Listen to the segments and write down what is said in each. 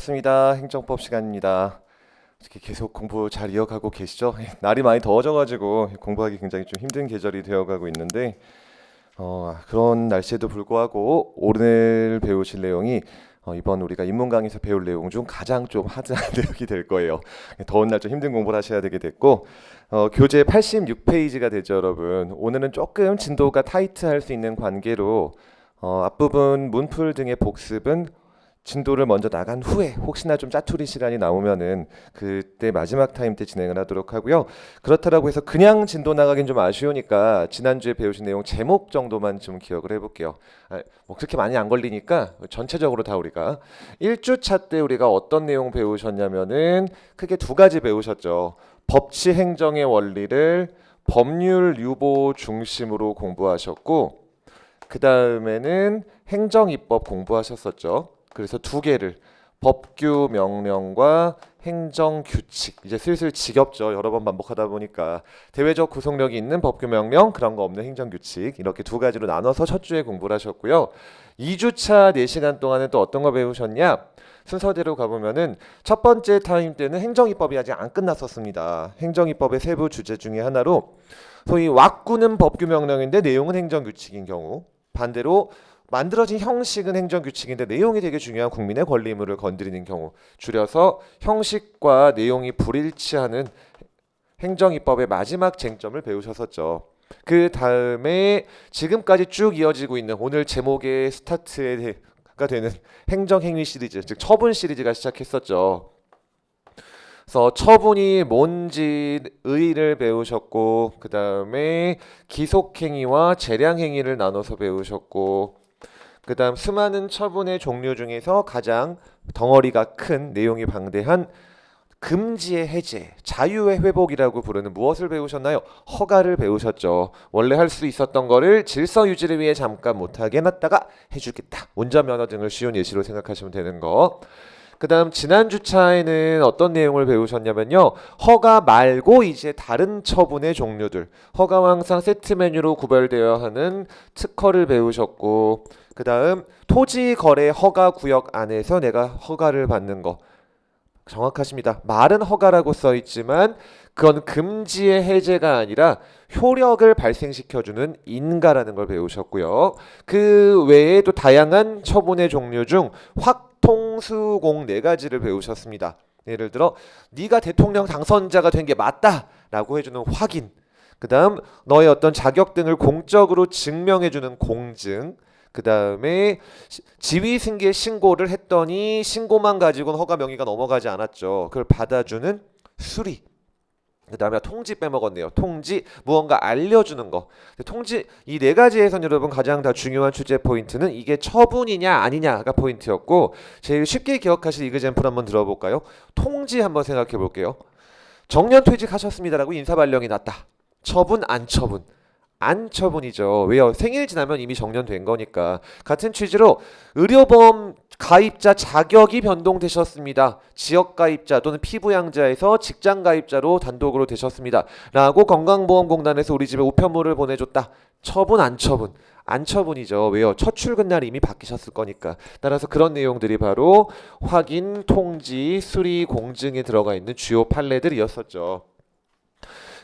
반갑습니다. 행정법 시간입니다. 어떻게 계속 공부 잘 이어가고 계시죠? 날이 많이 더워져가지고 공부하기 굉장히 좀 힘든 계절이 되어가고 있는데 그런 날씨에도 불구하고 오늘 배우실 내용이 이번 우리가 인문 강의에서 배울 내용 중 가장 좀 하드한 내용이 될 거예요. 더운 날 좀 힘든 공부를 하셔야 되게 됐고 교재 86페이지가 되죠, 여러분. 오늘은 조금 진도가 타이트할 수 있는 관계로 앞부분 문풀 등의 복습은 진도를 먼저 나간 후에 혹시나 좀 짜투리 시간이 나오면은 그때 마지막 타임 때 진행을 하도록 하고요. 그렇다라고 해서 그냥 진도 나가긴 좀 아쉬우니까 지난주에 배우신 내용 제목 정도만 좀 기억을 해볼게요. 뭐 그렇게 많이 안 걸리니까 전체적으로 다 우리가 1주차 때 우리가 어떤 내용 배우셨냐면은 크게 두 가지 배우셨죠. 법치 행정의 원리를 법률 유보 중심으로 공부하셨고 그 다음에는 행정입법 공부하셨었죠. 그래서 두 개를 법규 명령과 행정규칙, 이제 슬슬 지겹죠. 여러 번 반복하다 보니까 대외적 구속력이 있는 법규 명령, 그런 거 없는 행정규칙, 이렇게 두 가지로 나눠서 첫 주에 공부를 하셨고요. 2주차 4시간 동안은 또 어떤 거 배우셨냐? 순서대로 가보면은 첫 번째 타임 때는 행정입법이 아직 안 끝났었습니다. 행정입법의 세부 주제 중에 하나로 소위 왁구는 법규 명령인데 내용은 행정규칙인 경우, 반대로 만들어진 형식은 행정규칙인데 내용이 되게 중요한 국민의 권리 의무를 건드리는 경우, 줄여서 형식과 내용이 불일치하는 행정입법의 마지막 쟁점을 배우셨었죠. 그 다음에 지금까지 쭉 이어지고 있는 오늘 제목의 스타트가 되는 행정행위 시리즈, 즉 처분 시리즈가 시작했었죠. 그래서 처분이 뭔지 의의를 배우셨고, 그 다음에 기속행위와 재량행위를 나눠서 배우셨고, 그 다음 수많은 처분의 종류 중에서 가장 덩어리가 큰, 내용이 방대한 금지의 해제, 자유의 회복이라고 부르는 무엇을 배우셨나요? 허가를 배우셨죠. 원래 할 수 있었던 거를 질서 유지를 위해 잠깐 못하게 해놨다가 해주겠다. 운전면허 등을 쉬운 예시로 생각하시면 되는 거. 그 다음 지난 주차에는 어떤 내용을 배우셨냐면요. 허가 말고 이제 다른 처분의 종류들, 허가와 항상 세트 메뉴로 구별되어야 하는 특허를 배우셨고, 그 다음 토지 거래 허가 구역 안에서 내가 허가를 받는 거, 정확하십니다. 말은 허가라고 써 있지만 그건 금지의 해제가 아니라 효력을 발생시켜주는 인가라는 걸 배우셨고요. 그 외에 또 다양한 처분의 종류 중 확통수공 4가지를 배우셨습니다. 예를 들어 네가 대통령 당선자가 된 게 맞다라고 해주는 확인, 그 다음 너의 어떤 자격 등을 공적으로 증명해주는 공증, 그 다음에 지위승계 신고를 했더니 신고만 가지고는 허가 명의가 넘어가지 않았죠. 그걸 받아주는 수리. 그 다음에 통지 빼먹었네요. 통지, 무언가 알려주는 거. 통지, 이 4가지에선 여러분 가장 다 중요한 출제 포인트는 이게 처분이냐 아니냐가 포인트였고, 제일 쉽게 기억하실 이그젠플 한번 들어볼까요? 통지 한번 생각해 볼게요. 정년퇴직하셨습니다라고 인사발령이 났다. 처분 안 처분? 안 처분이죠. 왜요? 생일 지나면 이미 정년된 거니까. 같은 취지로 의료보험 가입자 자격이 변동되셨습니다. 지역가입자 또는 피부양자에서 직장가입자로 단독으로 되셨습니다. 라고 건강보험공단에서 우리 집에 우편물을 보내줬다. 처분 안 처분? 안 처분이죠. 왜요? 첫 출근날 이미 바뀌셨을 거니까. 따라서 그런 내용들이 바로 확인, 통지, 수리, 공증에 들어가 있는 주요 판례들이었었죠.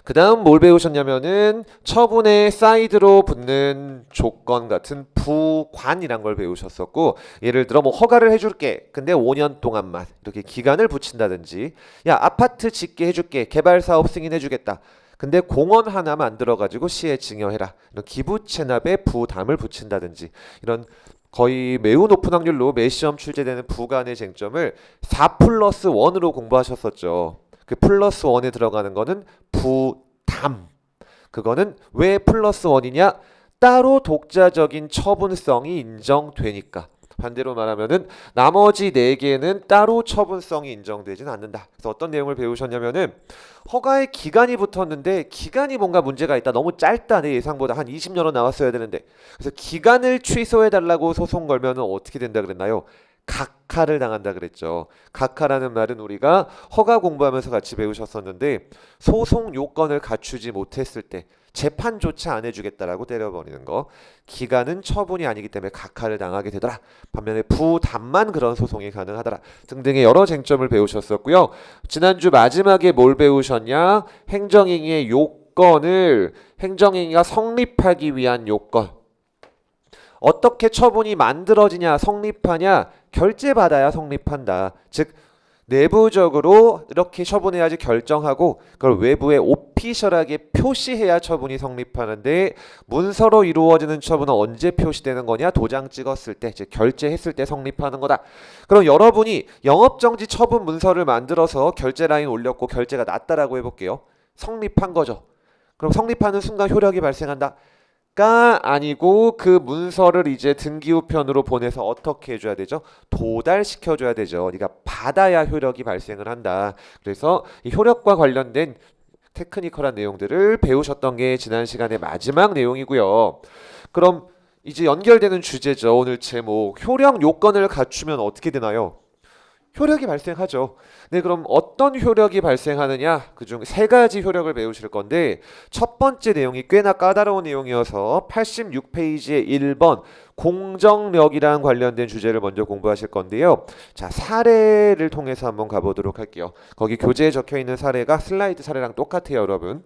그 다음 뭘 배우셨냐면은 처분의 사이드로 붙는 조건 같은 부관이란 걸 배우셨었고, 예를 들어 뭐 허가를 해줄게 근데 5년 동안만 이렇게 기간을 붙인다든지, 야 아파트 짓게 해줄게 개발사업 승인해주겠다 근데 공원 하나 만들어가지고 시에 증여해라, 이런 기부채납에 부담을 붙인다든지, 이런 거의 매우 높은 확률로 매 시험 출제되는 부관의 쟁점을 4+1으로 공부하셨었죠. 그 플러스 1에 들어가는 거는 부담. 그거는 왜 플러스 1이냐? 따로 독자적인 처분성이 인정되니까. 반대로 말하면은 나머지 4개는 따로 처분성이 인정되진 않는다. 그래서 어떤 내용을 배우셨냐면은 허가의 기간이 붙었는데 기간이 뭔가 문제가 있다. 너무 짧다. 내 예상보다 한 20년은 나왔어야 되는데. 그래서 기간을 취소해 달라고 소송 걸면은 어떻게 된다 그랬나요? 각하를 당한다 그랬죠. 각하라는 말은 우리가 허가 공부하면서 같이 배우셨었는데 소송 요건을 갖추지 못했을 때 재판조차 안 해주겠다라고 때려버리는 거. 기간은 처분이 아니기 때문에 각하를 당하게 되더라. 반면에 부담만 그런 소송이 가능하더라. 등등의 여러 쟁점을 배우셨었고요. 지난주 마지막에 뭘 배우셨냐? 행정행위의 요건을 행정행위가 성립하기 위한 요건. 어떻게 처분이 만들어지냐, 성립하냐, 결재받아야 성립한다. 즉 내부적으로 이렇게 처분해야지 결정하고 그걸 외부에 오피셜하게 표시해야 처분이 성립하는데 문서로 이루어지는 처분은 언제 표시되는 거냐? 도장 찍었을 때, 즉 결재했을 때 성립하는 거다. 그럼 여러분이 영업정지 처분 문서를 만들어서 결재 라인 올렸고 결재가 났다라고 해볼게요. 성립한 거죠. 그럼 성립하는 순간 효력이 발생한다. 가 아니고 그 문서를 이제 등기우편으로 보내서 어떻게 해줘야 되죠? 도달시켜줘야 되죠. 네가 받아야 효력이 발생을 한다. 그래서 이 효력과 관련된 테크니컬한 내용들을 배우셨던 게 지난 시간의 마지막 내용이고요. 그럼 이제 연결되는 주제죠. 오늘 제목 효력 요건을 갖추면 어떻게 되나요? 효력이 발생하죠. 네, 그럼 어떤 효력이 발생하느냐? 그중 세 가지 효력을 배우실 건데 첫 번째 내용이 꽤나 까다로운 내용이어서 86페이지의 1번 공정력이랑 관련된 주제를 먼저 공부하실 건데요. 자, 사례를 통해서 한번 가보도록 할게요. 거기 교재에 적혀있는 사례가 슬라이드 사례랑 똑같아요, 여러분.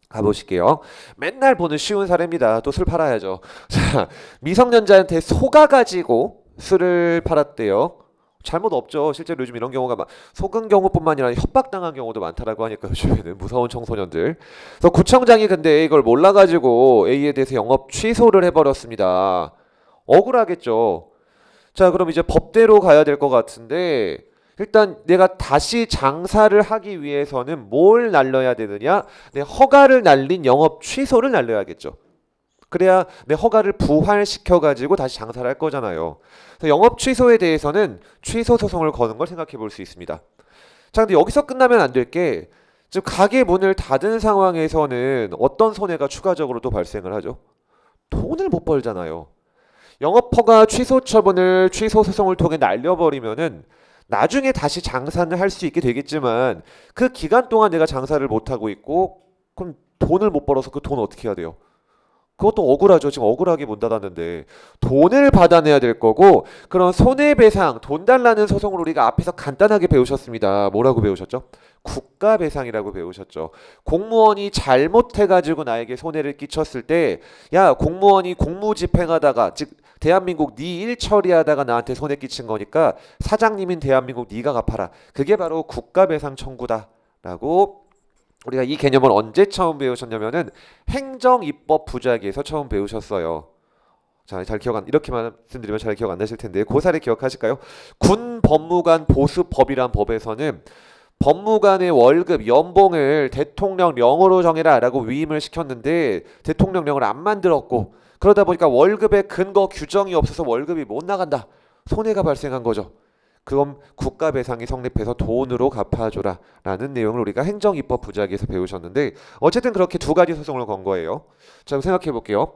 가보실게요. 맨날 보는 쉬운 사례입니다. 또 술 팔아야죠. 자, 미성년자한테 속아가지고 술을 팔았대요. 잘못 없죠. 실제로 요즘 이런 경우가 속은 경우뿐만 아니라 협박당한 경우도 많다라고 하니까 요즘에는 무서운 청소년들. 그래서 구청장이 근데 이걸 몰라가지고 A에 대해서 영업 취소를 해버렸습니다. 억울하겠죠. 자, 그럼 이제 법대로 가야 될 것 같은데 일단 내가 다시 장사를 하기 위해서는 뭘 날려야 되느냐? 내 허가를 날린 영업 취소를 날려야겠죠. 그래야 내 허가를 부활시켜가지고 다시 장사를 할 거잖아요. 그래서 영업 취소에 대해서는 취소 소송을 거는 걸 생각해 볼 수 있습니다. 자, 근데 여기서 끝나면 안 될 게 지금 가게 문을 닫은 상황에서는 어떤 손해가 추가적으로 또 발생을 하죠? 돈을 못 벌잖아요. 영업 허가 취소 처분을 취소 소송을 통해 날려버리면은 나중에 다시 장사는 할 수 있게 되겠지만 그 기간 동안 내가 장사를 못 하고 있고 그럼 돈을 못 벌어서 그 돈 어떻게 해야 돼요? 그것도 억울하죠. 지금 억울하게 문 닫았는데 돈을 받아내야 될 거고 그런 손해배상, 돈 달라는 소송을 우리가 앞에서 간단하게 배우셨습니다. 뭐라고 배우셨죠? 국가배상이라고 배우셨죠. 공무원이 잘못해가지고 나에게 손해를 끼쳤을 때 야, 공무원이 공무집행하다가 즉 대한민국 네 일 처리하다가 나한테 손해 끼친 거니까 사장님인 대한민국 네가 갚아라. 그게 바로 국가배상 청구다라고 우리가 이 개념을 언제 처음 배우셨냐면은 행정입법 부작위에서 처음 배우셨어요. 자, 잘 기억 안 이렇게 말씀드리면 잘 기억 안 나실 텐데 그 사례 기억하실까요? 군 법무관 보수법이란 법에서는 법무관의 월급, 연봉을 대통령령으로 정해라라고 위임을 시켰는데 대통령령을 안 만들었고 그러다 보니까 월급의 근거 규정이 없어서 월급이 못 나간다. 손해가 발생한 거죠. 그럼 국가배상이 성립해서 돈으로 갚아줘라 라는 내용을 우리가 행정입법 부작위에서 배우셨는데 어쨌든 그렇게 두 가지 소송을 건 거예요. 자, 생각해 볼게요.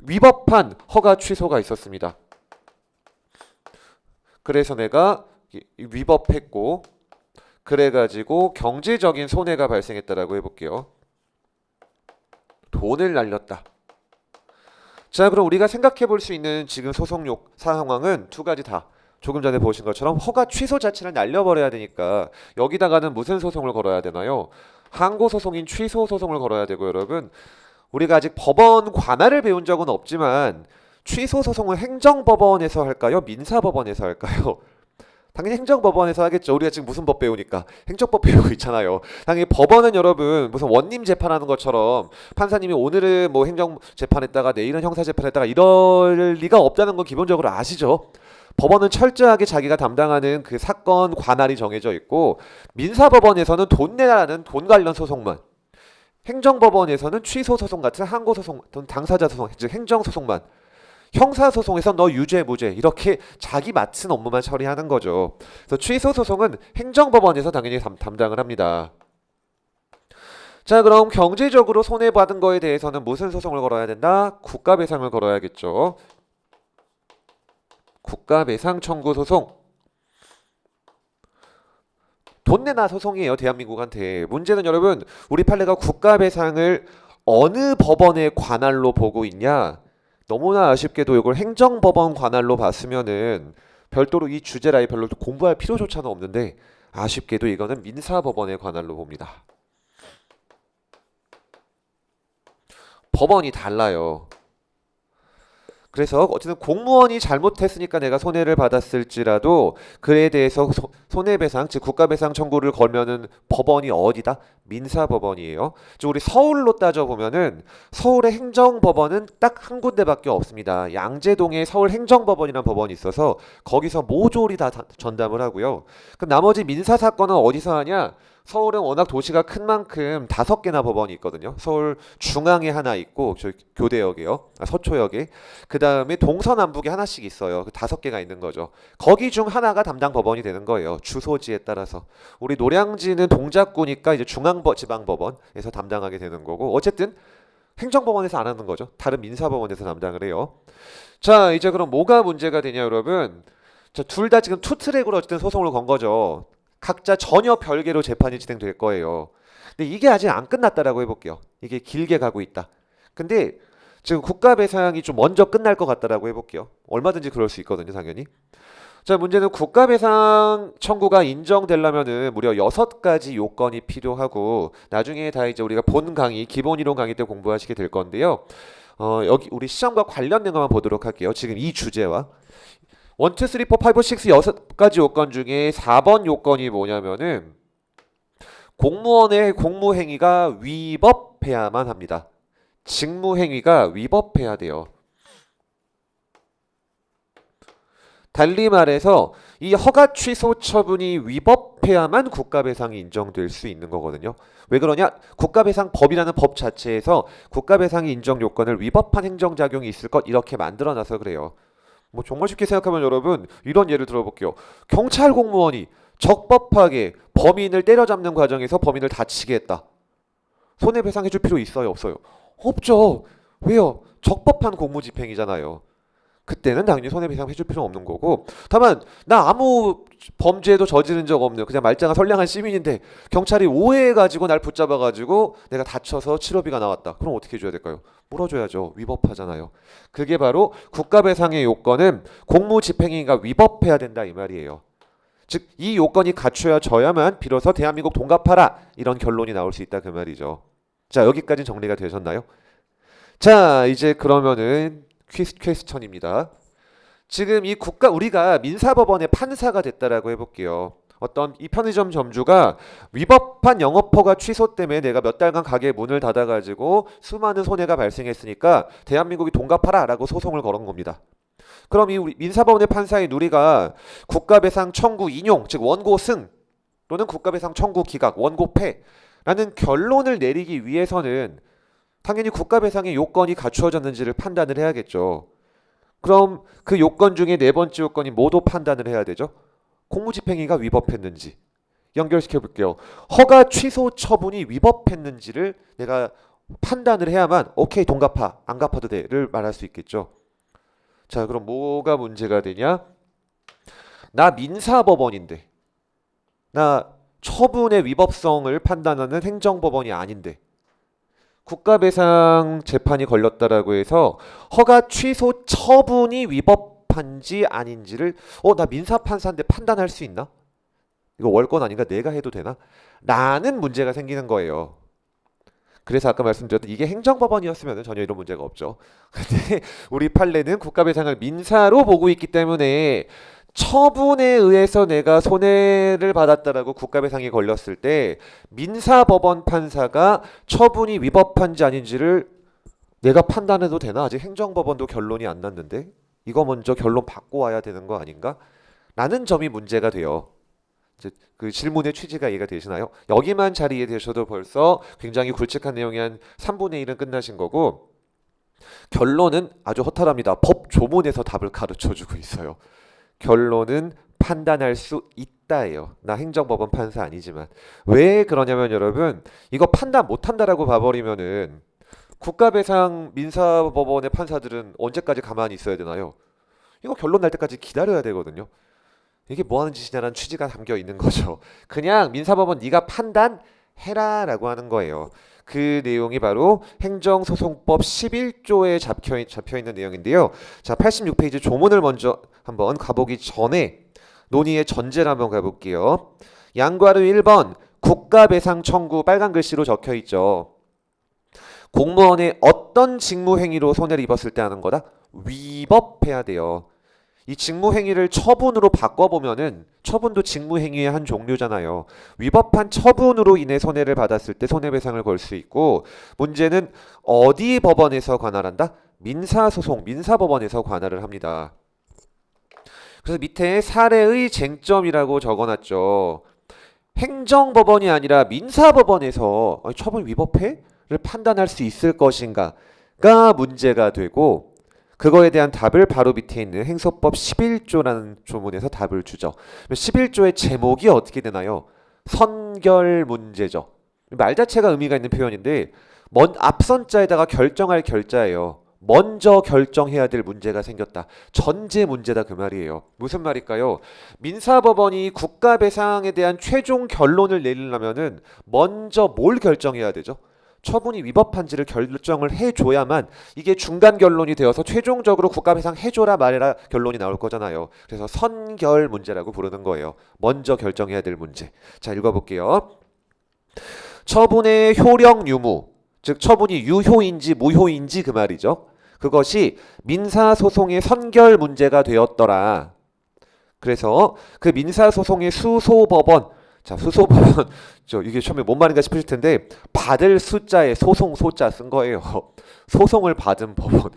위법한 허가 취소가 있었습니다. 그래서 내가 위법했고 그래가지고 경제적인 손해가 발생했다라고 해볼게요. 돈을 날렸다. 자, 그럼 우리가 생각해 볼 수 있는 지금 소송용 상황은 두 가지 다 조금 전에 보신 것처럼 허가 취소 자체를 날려버려야 되니까 여기다가는 무슨 소송을 걸어야 되나요? 항고소송인 취소소송을 걸어야 되고 여러분 우리가 아직 법원 관할을 배운 적은 없지만 취소소송을 행정법원에서 할까요? 민사법원에서 할까요? 당연히 행정법원에서 하겠죠. 우리가 지금 무슨 법 배우니까 행정법 배우고 있잖아요. 당연히 법원은 여러분 무슨 원님 재판하는 것처럼 판사님이 오늘은 뭐 행정재판했다가 내일은 형사재판했다가 이럴 리가 없다는 건 기본적으로 아시죠? 법원은 철저하게 자기가 담당하는 그 사건 관할이 정해져 있고 민사법원에서는 돈 내라는 돈 관련 소송만 행정법원에서는 취소소송 같은 항고소송 또는 당사자소송 즉 행정소송만 형사소송에서 너 유죄 무죄 이렇게 자기 맡은 업무만 처리하는 거죠. 그래서 취소소송은 행정법원에서 당연히 담당을 합니다. 자, 그럼 경제적으로 손해받은 거에 대해서는 무슨 소송을 걸어야 된다? 국가배상을 걸어야겠죠. 국가배상 청구 소송. 돈 내나 소송이에요, 대한민국한테. 문제는 여러분, 우리 판례가 국가배상을 어느 법원의 관할로 보고 있냐? 너무나 아쉽게도 이걸 행정법원 관할로 봤으면은 별도로 이 주제라에 별로 공부할 필요조차는 없는데, 아쉽게도 이거는 민사법원의 관할로 봅니다. 법원이 달라요. 그래서 어쨌든 공무원이 잘못했으니까 내가 손해를 받았을지라도 그에 대해서 손해배상, 즉 국가배상 청구를 걸면은 법원이 어디다? 민사법원이에요. 즉 우리 서울로 따져보면은 서울의 행정법원은 딱 한 군데밖에 없습니다. 양재동에 서울행정법원이라는 법원이 있어서 거기서 모조리 다 전담을 하고요. 그럼 나머지 민사사건은 어디서 하냐? 서울은 워낙 도시가 큰 만큼 5개나 법원이 있거든요. 서울 중앙에 하나 있고 저 교대역에요. 서초역에. 그 다음에 동서남북에 하나씩 있어요. 5개가 있는 거죠. 거기 중 하나가 담당 법원이 되는 거예요. 주소지에 따라서. 우리 노량진은 동작구니까 이제 중앙지방법원에서 담당하게 되는 거고, 어쨌든 행정법원에서 안 하는 거죠. 다른 민사법원에서 담당을 해요. 자, 이제 그럼 뭐가 문제가 되냐, 여러분? 자, 둘 다 지금 투트랙으로 어쨌든 소송을 건 거죠. 각자 전혀 별개로 재판이 진행될 거예요. 근데 이게 아직 안 끝났다라고 해볼게요. 이게 길게 가고 있다. 근데 지금 국가배상이 좀 먼저 끝날 것 같다라고 해볼게요. 얼마든지 그럴 수 있거든요, 당연히. 자, 문제는 국가배상 청구가 인정되려면은 무려 6가지 요건이 필요하고, 나중에 다 이제 우리가 본 강의, 기본이론 강의 때 공부하시게 될 건데요. 여기 우리 시험과 관련된 것만 보도록 할게요. 지금 이 주제와 1, 2, 3, 4, 5, 6, 6가지 요건 중에 4번 요건이 뭐냐면은 공무원의 공무행위가 위법해야만 합니다. 직무행위가 위법해야 돼요. 달리 말해서 이 허가 취소 처분이 위법해야만 국가배상이 인정될 수 있는 거거든요. 왜 그러냐? 국가배상법이라는 법 자체에서 국가배상이 인정 요건을 위법한 행정작용이 있을 것 이렇게 만들어놔서 그래요. 뭐 정말 쉽게 생각하면 여러분 이런 예를 들어볼게요. 경찰 공무원이 적법하게 범인을 때려잡는 과정에서 범인을 다치게 했다. 손해배상 해줄 필요 있어요, 없어요? 없죠. 왜요? 적법한 공무집행이잖아요. 그때는 당연히 손해배상 해줄 필요 없는 거고, 다만 나 아무 범죄도 저지른 적 없는 그냥 말짱한 선량한 시민인데 경찰이 오해해가지고 날 붙잡아가지고 내가 다쳐서 치료비가 나왔다. 그럼 어떻게 해줘야 될까요? 물어줘야죠. 위법하잖아요. 그게 바로 국가배상의 요건은 공무집행행위가 위법해야 된다 이 말이에요. 즉 이 요건이 갖춰져야만 비로소 대한민국 동갑하라 이런 결론이 나올 수 있다 그 말이죠. 자, 여기까지 정리가 되셨나요? 자, 이제 그러면은 퀘스천입니다. 지금 이 우리가 민사법원의 판사가 됐다라고 해볼게요. 어떤 이 편의점 점주가 위법한 영업허가 취소 때문에 내가 몇 달간 가게 문을 닫아가지고 수많은 손해가 발생했으니까 대한민국이 동갑하라라고 소송을 걸은 겁니다. 그럼 이 우리 민사법원의 판사인 우리가 국가배상 청구 인용, 즉 원고 승 또는 국가배상 청구 기각, 원고 패라는 결론을 내리기 위해서는 당연히 국가배상의 요건이 갖추어졌는지를 판단을 해야겠죠. 그럼 그 요건 중에 4번째 요건이 뭐도 판단을 해야 되죠? 공무집행위가 위법했는지 연결시켜 볼게요. 허가 취소 처분이 위법했는지를 내가 판단을 해야만 오케이 동갑하, 안 갚아도 돼를 말할 수 있겠죠. 자, 그럼 뭐가 문제가 되냐? 나 민사법원인데, 나 처분의 위법성을 판단하는 행정법원이 아닌데 국가배상 재판이 걸렸다라고 해서 허가 취소 처분이 위법한지 아닌지를 나 민사판사인데 판단할 수 있나? 이거 월권 아닌가? 내가 해도 되나? 라는 문제가 생기는 거예요. 그래서 아까 말씀드렸던 이게 행정법원이었으면 전혀 이런 문제가 없죠. 근데 우리 판례는 국가배상을 민사로 보고 있기 때문에 처분에 의해서 내가 손해를 받았다라고 국가배상이 걸렸을 때 민사법원 판사가 처분이 위법한지 아닌지를 내가 판단해도 되나? 아직 행정법원도 결론이 안 났는데 이거 먼저 결론 받고 와야 되는 거 아닌가? 라는 점이 문제가 돼요. 그 질문의 취지가 이해가 되시나요? 여기만 잘 이해되셔도 벌써 굉장히 굵직한 내용이 한 3분의 1은 끝나신 거고, 결론은 아주 허탈합니다. 법 조문에서 답을 가르쳐주고 있어요. 결론은 판단할 수 있다예요. 나 행정법원 판사 아니지만. 왜 그러냐면 여러분, 이거 판단 못한다라고 봐버리면은 국가배상 민사법원의 판사들은 언제까지 가만히 있어야 되나요? 이거 결론 날 때까지 기다려야 되거든요. 이게 뭐 하는 짓이냐라는 취지가 담겨 있는 거죠. 그냥 민사법원 네가 판단해라라고 하는 거예요. 그 내용이 바로 행정소송법 11조에 잡혀 있는 내용인데요. 자, 86페이지 조문을 먼저 한번 가보기 전에 논의의 전제를 한번 가볼게요. 양과로 1번 국가배상 청구 빨간 글씨로 적혀 있죠. 공무원의 어떤 직무행위로 손해를 입었을 때 하는 거다? 위법해야 돼요. 이 직무행위를 처분으로 바꿔보면은 처분도 직무행위의 한 종류잖아요. 위법한 처분으로 인해 손해를 받았을 때 손해배상을 걸 수 있고, 문제는 어디 법원에서 관할한다? 민사소송, 민사법원에서 관할을 합니다. 그래서 밑에 사례의 쟁점이라고 적어놨죠. 행정법원이 아니라 민사법원에서 처분 위법해?를 판단할 수 있을 것인가가 문제가 되고, 그거에 대한 답을 바로 밑에 있는 행소법 11조라는 조문에서 답을 주죠. 11조의 제목이 어떻게 되나요? 선결 문제죠. 말 자체가 의미가 있는 표현인데 앞선 자에다가 결정할 결자예요. 먼저 결정해야 될 문제가 생겼다. 전제 문제다 그 말이에요. 무슨 말일까요? 민사법원이 국가배상에 대한 최종 결론을 내리려면은 먼저 뭘 결정해야 되죠? 처분이 위법한지를 결정을 해줘야만 이게 중간 결론이 되어서 최종적으로 국가배상 해줘라 말해라 결론이 나올 거잖아요. 그래서 선결 문제라고 부르는 거예요. 먼저 결정해야 될 문제. 자, 읽어볼게요. 처분의 효력 유무, 즉 처분이 유효인지 무효인지 그 말이죠. 그것이 민사소송의 선결 문제가 되었더라. 그래서 그 민사소송의 수소법원, 자, 수소법원, 이게 처음에 뭔 말인가 싶으실 텐데 받을 숫자에 소송 소자 쓴 거예요. 소송을 받은 법원.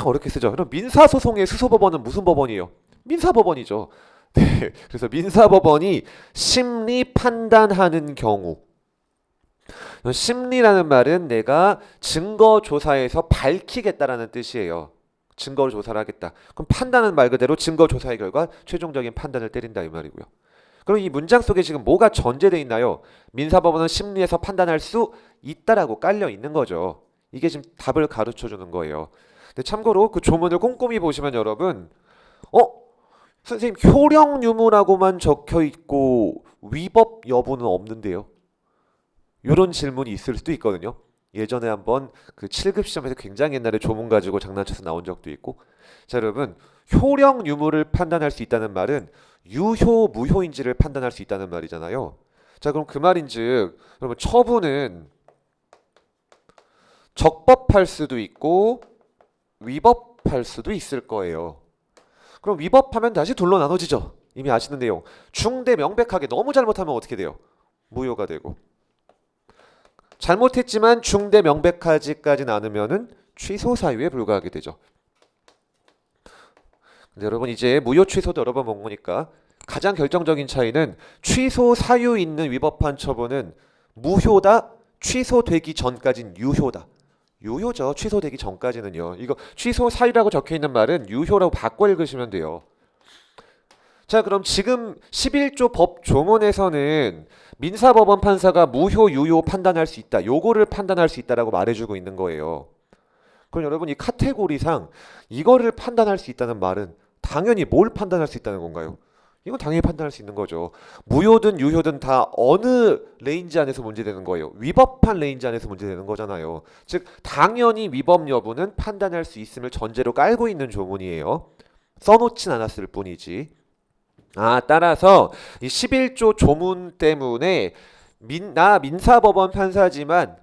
어렵게 쓰죠. 그럼 민사소송의 수소법원은 무슨 법원이에요? 민사법원이죠. 네, 그래서 민사법원이 심리 판단하는 경우, 심리라는 말은 내가 증거 조사에서 밝히겠다라는 뜻이에요. 증거를 조사를 하겠다. 그럼 판단은 말 그대로 증거 조사의 결과 최종적인 판단을 때린다 이 말이고요. 그럼 이 문장 속에 지금 뭐가 전제되어 있나요? 민사법원은 심리에서 판단할 수 있다라고 깔려 있는 거죠. 이게 지금 답을 가르쳐 주는 거예요. 근데 참고로 그 조문을 꼼꼼히 보시면 여러분, 선생님 효력 유무라고만 적혀 있고 위법 여부는 없는데요. 이런 질문이 있을 수도 있거든요. 예전에 한번 그 7급 시험에서 굉장히 옛날에 조문 가지고 장난쳐서 나온 적도 있고. 자, 여러분, 효력 유무를 판단할 수 있다는 말은 유효 무효인지를 판단할 수 있다는 말이잖아요. 자, 그럼 그 말인즉 그러면 처분은 적법할 수도 있고 위법할 수도 있을 거예요. 그럼 위법하면 다시 둘로 나눠지죠. 이미 아시는 내용. 중대 명백하게 너무 잘못하면 어떻게 돼요? 무효가 되고. 잘못했지만 중대 명백하지까지는 않으면은 취소 사유에 불과하게 되죠. 근데 여러분 이제 무효 취소도 여러 번 본 거니까 가장 결정적인 차이는 취소 사유 있는 위법한 처분은 무효다, 취소되기 전까진 유효다. 유효죠. 취소되기 전까지는요. 이거 취소 사유라고 적혀 있는 말은 유효라고 바꿔 읽으시면 돼요. 자, 그럼 지금 11조 법 조문에서는 민사법원 판사가 무효, 유효 판단할 수 있다. 요거를 판단할 수 있다라고 말해주고 있는 거예요. 그럼 여러분 이 카테고리상 이거를 판단할 수 있다는 말은 당연히 뭘 판단할 수 있다는 건가요? 이건 당연히 판단할 수 있는 거죠. 무효든 유효든 다 어느 레인지 안에서 문제되는 거예요. 위법한 레인지 안에서 문제되는 거잖아요. 즉 당연히 위법 여부는 판단할 수 있음을 전제로 깔고 있는 조문이에요. 써놓진 않았을 뿐이지. 따라서 이 11조 조문 때문에 나 민사법원 판사지만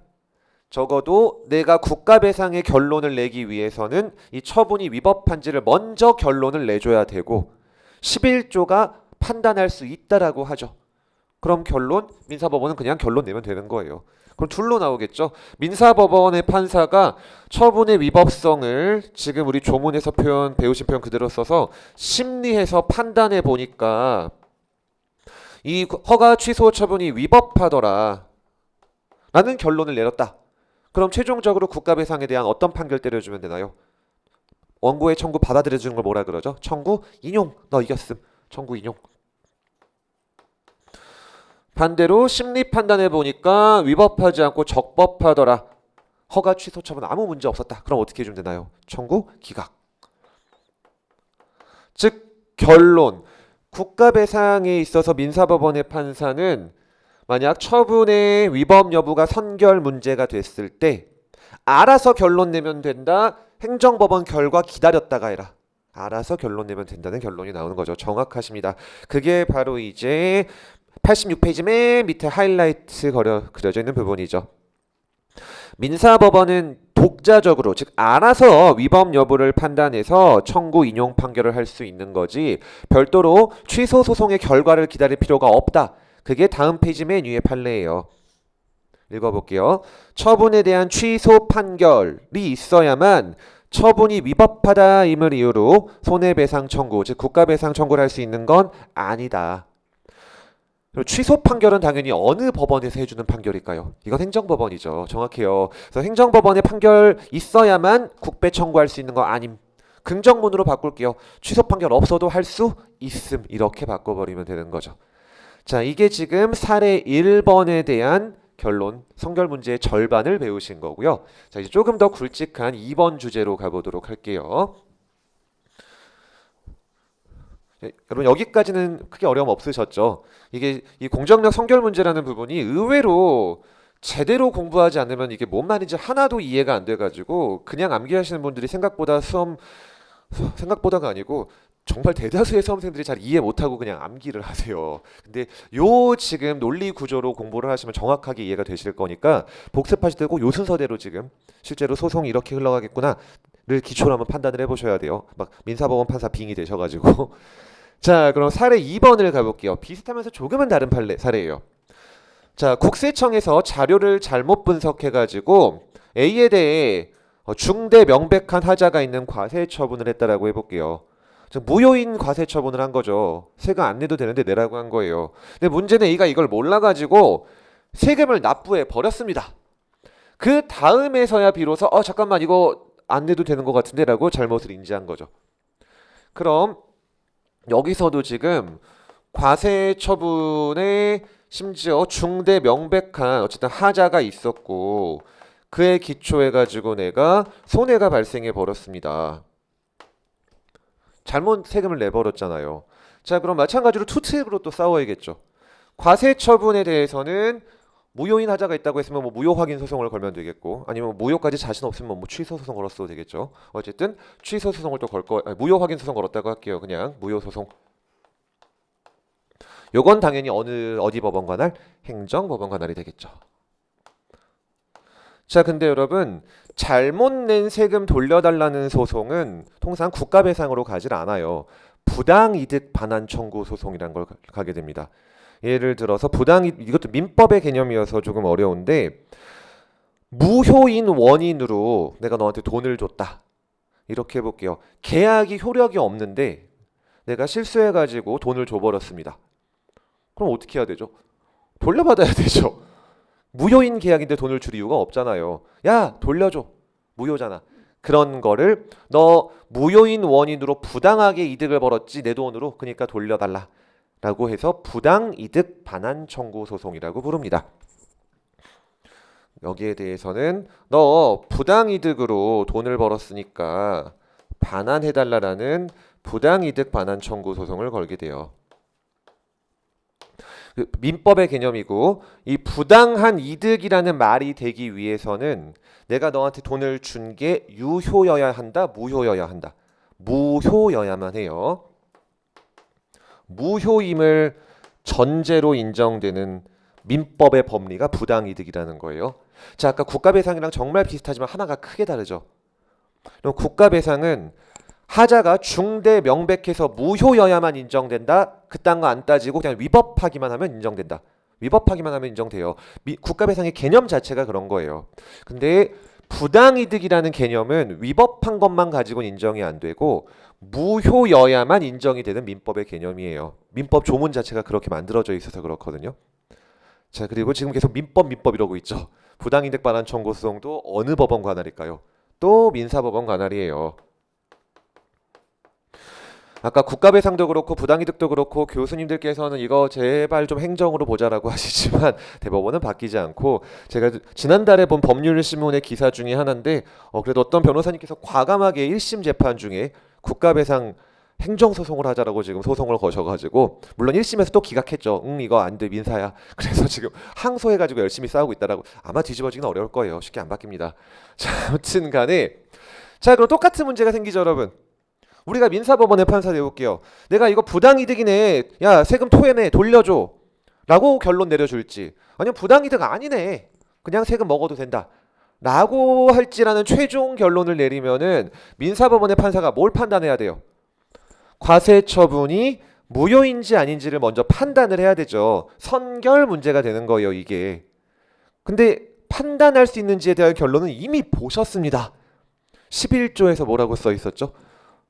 적어도 내가 국가배상의 결론을 내기 위해서는 이 처분이 위법한지를 먼저 결론을 내줘야 되고 11조가 판단할 수 있다라고 하죠. 그럼 결론, 민사법원은 그냥 결론 내면 되는 거예요. 그럼 둘로 나오겠죠. 민사법원의 판사가 처분의 위법성을 지금 우리 조문에서 배우신 표현 그대로 써서 심리해서 판단해 보니까 이 허가 취소 처분이 위법하더라 라는 결론을 내렸다. 그럼 최종적으로 국가배상에 대한 어떤 판결 때려주면 되나요? 원고의 청구 받아들여주는 걸 뭐라 그러죠? 청구 인용. 너 이겼음. 청구 인용. 반대로 심리 판단해 보니까 위법하지 않고 적법하더라. 허가 취소 처분 아무 문제 없었다. 그럼 어떻게 해주면 되나요? 청구 기각. 즉 결론. 국가배상에 있어서 민사법원의 판사는 만약 처분의 위법 여부가 선결 문제가 됐을 때 알아서 결론 내면 된다. 행정법원 결과 기다렸다가 해라. 알아서 결론 내면 된다는 결론이 나오는 거죠. 정확하십니다. 그게 바로 이제 86페이지 맨 밑에 하이라이트 그려져 있는 부분이죠. 민사법원은 독자적으로 즉 알아서 위법 여부를 판단해서 청구 인용 판결을 할 수 있는 거지 별도로 취소 소송의 결과를 기다릴 필요가 없다. 그게 다음 페이지 맨 위에 판례예요. 읽어볼게요. 처분에 대한 취소 판결이 있어야만 처분이 위법하다임을 이유로 손해배상 청구 즉 국가배상 청구를 할 수 있는 건 아니다. 취소 판결은 당연히 어느 법원에서 해주는 판결일까요? 이건 행정법원이죠. 정확해요. 그래서 행정법원의 판결 있어야만 국배 청구할 수 있는 거 아님. 긍정문으로 바꿀게요. 취소 판결 없어도 할 수 있음. 이렇게 바꿔버리면 되는 거죠. 자, 이게 지금 사례 1번에 대한 결론, 선결 문제의 절반을 배우신 거고요. 자, 이제 조금 더 굵직한 2번 주제로 가보도록 할게요. 여러분 여기까지는 크게 어려움 없으셨죠? 이게 이 공정력 선결 문제라는 부분이 의외로 제대로 공부하지 않으면 이게 뭔 말인지 하나도 이해가 안 돼가지고 그냥 암기하시는 분들이 생각보다가 아니고 정말 대다수의 수험생들이 잘 이해 못하고 그냥 암기를 하세요. 근데 요 지금 논리 구조로 공부를 하시면 정확하게 이해가 되실 거니까 복습하실 때 꼭 요 순서대로 지금 실제로 소송이 이렇게 흘러가겠구나를 기초로 한번 판단을 해보셔야 돼요. 막 민사법원 판사 빙이 되셔가지고 자, 그럼 사례 2번을 가볼게요. 비슷하면서 조금은 다른 사례예요. 자, 국세청에서 자료를 잘못 분석해가지고 A에 대해 중대 명백한 하자가 있는 과세 처분을 했다라고 해볼게요. 무효인 과세 처분을 한 거죠. 세금 안 내도 되는데 내라고 한 거예요. 근데 문제는 A가 이걸 몰라가지고 세금을 납부해 버렸습니다. 그 다음에서야 비로소 잠깐만 이거 안 내도 되는 것 같은데 라고 잘못을 인지한 거죠. 그럼 여기서도 지금 과세 처분에 심지어 중대 명백한 어쨌든 하자가 있었고 그에 기초해 가지고 내가 손해가 발생해 버렸습니다. 잘못 세금을 내버렸잖아요. 자, 그럼 마찬가지로 투트랙으로 또 싸워야겠죠. 과세 처분에 대해서는 무효인 하자가 있다고 했으면 뭐 무효 확인 소송을 걸면 되겠고 아니면 무효까지 자신 없으면 뭐 취소 소송 걸었어도 되겠죠. 어쨌든 취소 소송을 또 무효 확인 소송 걸었다고 할게요. 그냥 무효 소송. 요건 당연히 어디 법원 관할? 행정법원 관할이 되겠죠. 자, 근데 여러분 잘못 낸 세금 돌려달라는 소송은 통상 국가배상으로 가질 않아요. 부당이득 반환 청구 소송이란 걸 가게 됩니다. 예를 들어서 이것도 민법의 개념이어서 조금 어려운데 무효인 원인으로 내가 너한테 돈을 줬다. 이렇게 해볼게요. 계약이 효력이 없는데 내가 실수해가지고 돈을 줘버렸습니다. 그럼 어떻게 해야 되죠? 돌려받아야 되죠. 무효인 계약인데 돈을 줄 이유가 없잖아요. 야, 돌려줘. 무효잖아. 그런 거를 너 무효인 원인으로 부당하게 이득을 벌었지 내 돈으로 그러니까 돌려달라 라고 해서 부당이득 반환 청구 소송이라고 부릅니다. 여기에 대해서는 너 부당이득으로 돈을 벌었으니까 반환해달라라는 부당이득 반환 청구 소송을 걸게 돼요. 민법의 개념이고 이 부당한 이득이라는 말이 되기 위해서는 내가 너한테 돈을 준 게 유효여야 한다, 무효여야 한다. 무효여야만 해요. 무효임을 전제로 인정되는 민법의 법리가 부당이득이라는 거예요. 자, 아까 국가배상이랑 정말 비슷하지만 하나가 크게 다르죠. 그럼 국가배상은 하자가 중대 명백해서 무효여야만 인정된다. 그딴 거 안 따지고 그냥 위법하기만 하면 인정된다. 위법하기만 하면 인정돼요. 국가배상의 개념 자체가 그런 거예요. 근데 부당이득이라는 개념은 위법한 것만 가지고는 인정이 안 되고 무효여야만 인정이 되는 민법의 개념이에요. 민법 조문 자체가 그렇게 만들어져 있어서 그렇거든요. 자, 그리고 지금 계속 민법 이러고 있죠. 부당이득 반환 청구 소송도 어느 법원 관할일까요? 또 민사법원 관할이에요. 아까 국가배상도 그렇고 부당이득도 그렇고 교수님들께서는 이거 제발 좀 행정으로 보자라고 하시지만 대법원은 바뀌지 않고 제가 지난달에 본 법률신문의 기사 중에 하나인데 그래도 어떤 변호사님께서 과감하게 1심 재판 중에 국가배상 행정소송을 하자라고 지금 소송을 거셔가지고 물론 1심에서 또 기각했죠. 이거 안 돼 민사야. 그래서 지금 항소해가지고 열심히 싸우고 있다라고. 아마 뒤집어지기는 어려울 거예요. 쉽게 안 바뀝니다. 자, 아무튼 간에 자 그럼 똑같은 문제가 생기죠 여러분. 우리가 민사법원의 판사 내볼게요. 내가 이거 부당이득이네. 야 세금 토해내 돌려줘 라고 결론 내려줄지, 아니면 부당이득 아니네 그냥 세금 먹어도 된다 라고 할지라는 최종 결론을 내리면은 민사법원의 판사가 뭘 판단해야 돼요? 과세처분이 무효인지 아닌지를 먼저 판단을 해야 되죠. 선결 문제가 되는 거예요 이게. 근데 판단할 수 있는지에 대한 결론은 이미 보셨습니다. 11조에서 뭐라고 써 있었죠?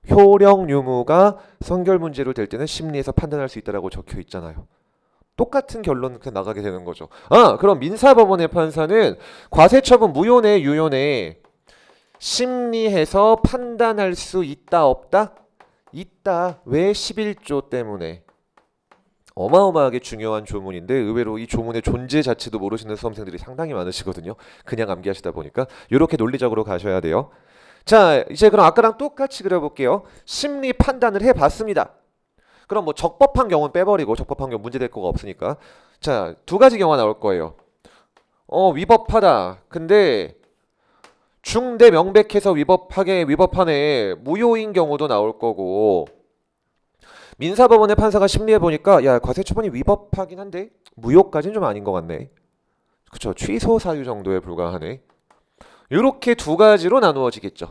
효력 유무가 선결 문제로 될 때는 심리에서 판단할 수 있다라고 적혀 있잖아요. 똑같은 결론 그냥 나가게 되는 거죠. 그럼 민사법원의 판사는 과세처분 무효네 유효네 심리해서 판단할 수 있다 없다? 있다. 왜? 11조 때문에. 어마어마하게 중요한 조문인데 의외로 이 조문의 존재 자체도 모르시는 수험생들이 상당히 많으시거든요. 그냥 암기하시다 보니까 이렇게 논리적으로 가셔야 돼요. 자 이제 그럼 아까랑 똑같이 그려볼게요. 심리 판단을 해봤습니다. 그럼 뭐 적법한 경우는 빼버리고, 적법한 경우 문제될 거가 없으니까. 자, 두 가지 경우가 나올 거예요. 위법하다. 근데 중대 명백해서 위법하네. 무효인 경우도 나올 거고. 민사법원의 판사가 심리해 보니까 야 과세처분이 위법하긴 한데 무효까지는 좀 아닌 것 같네. 그쵸? 취소 사유 정도에 불과하네. 이렇게 두 가지로 나누어지겠죠.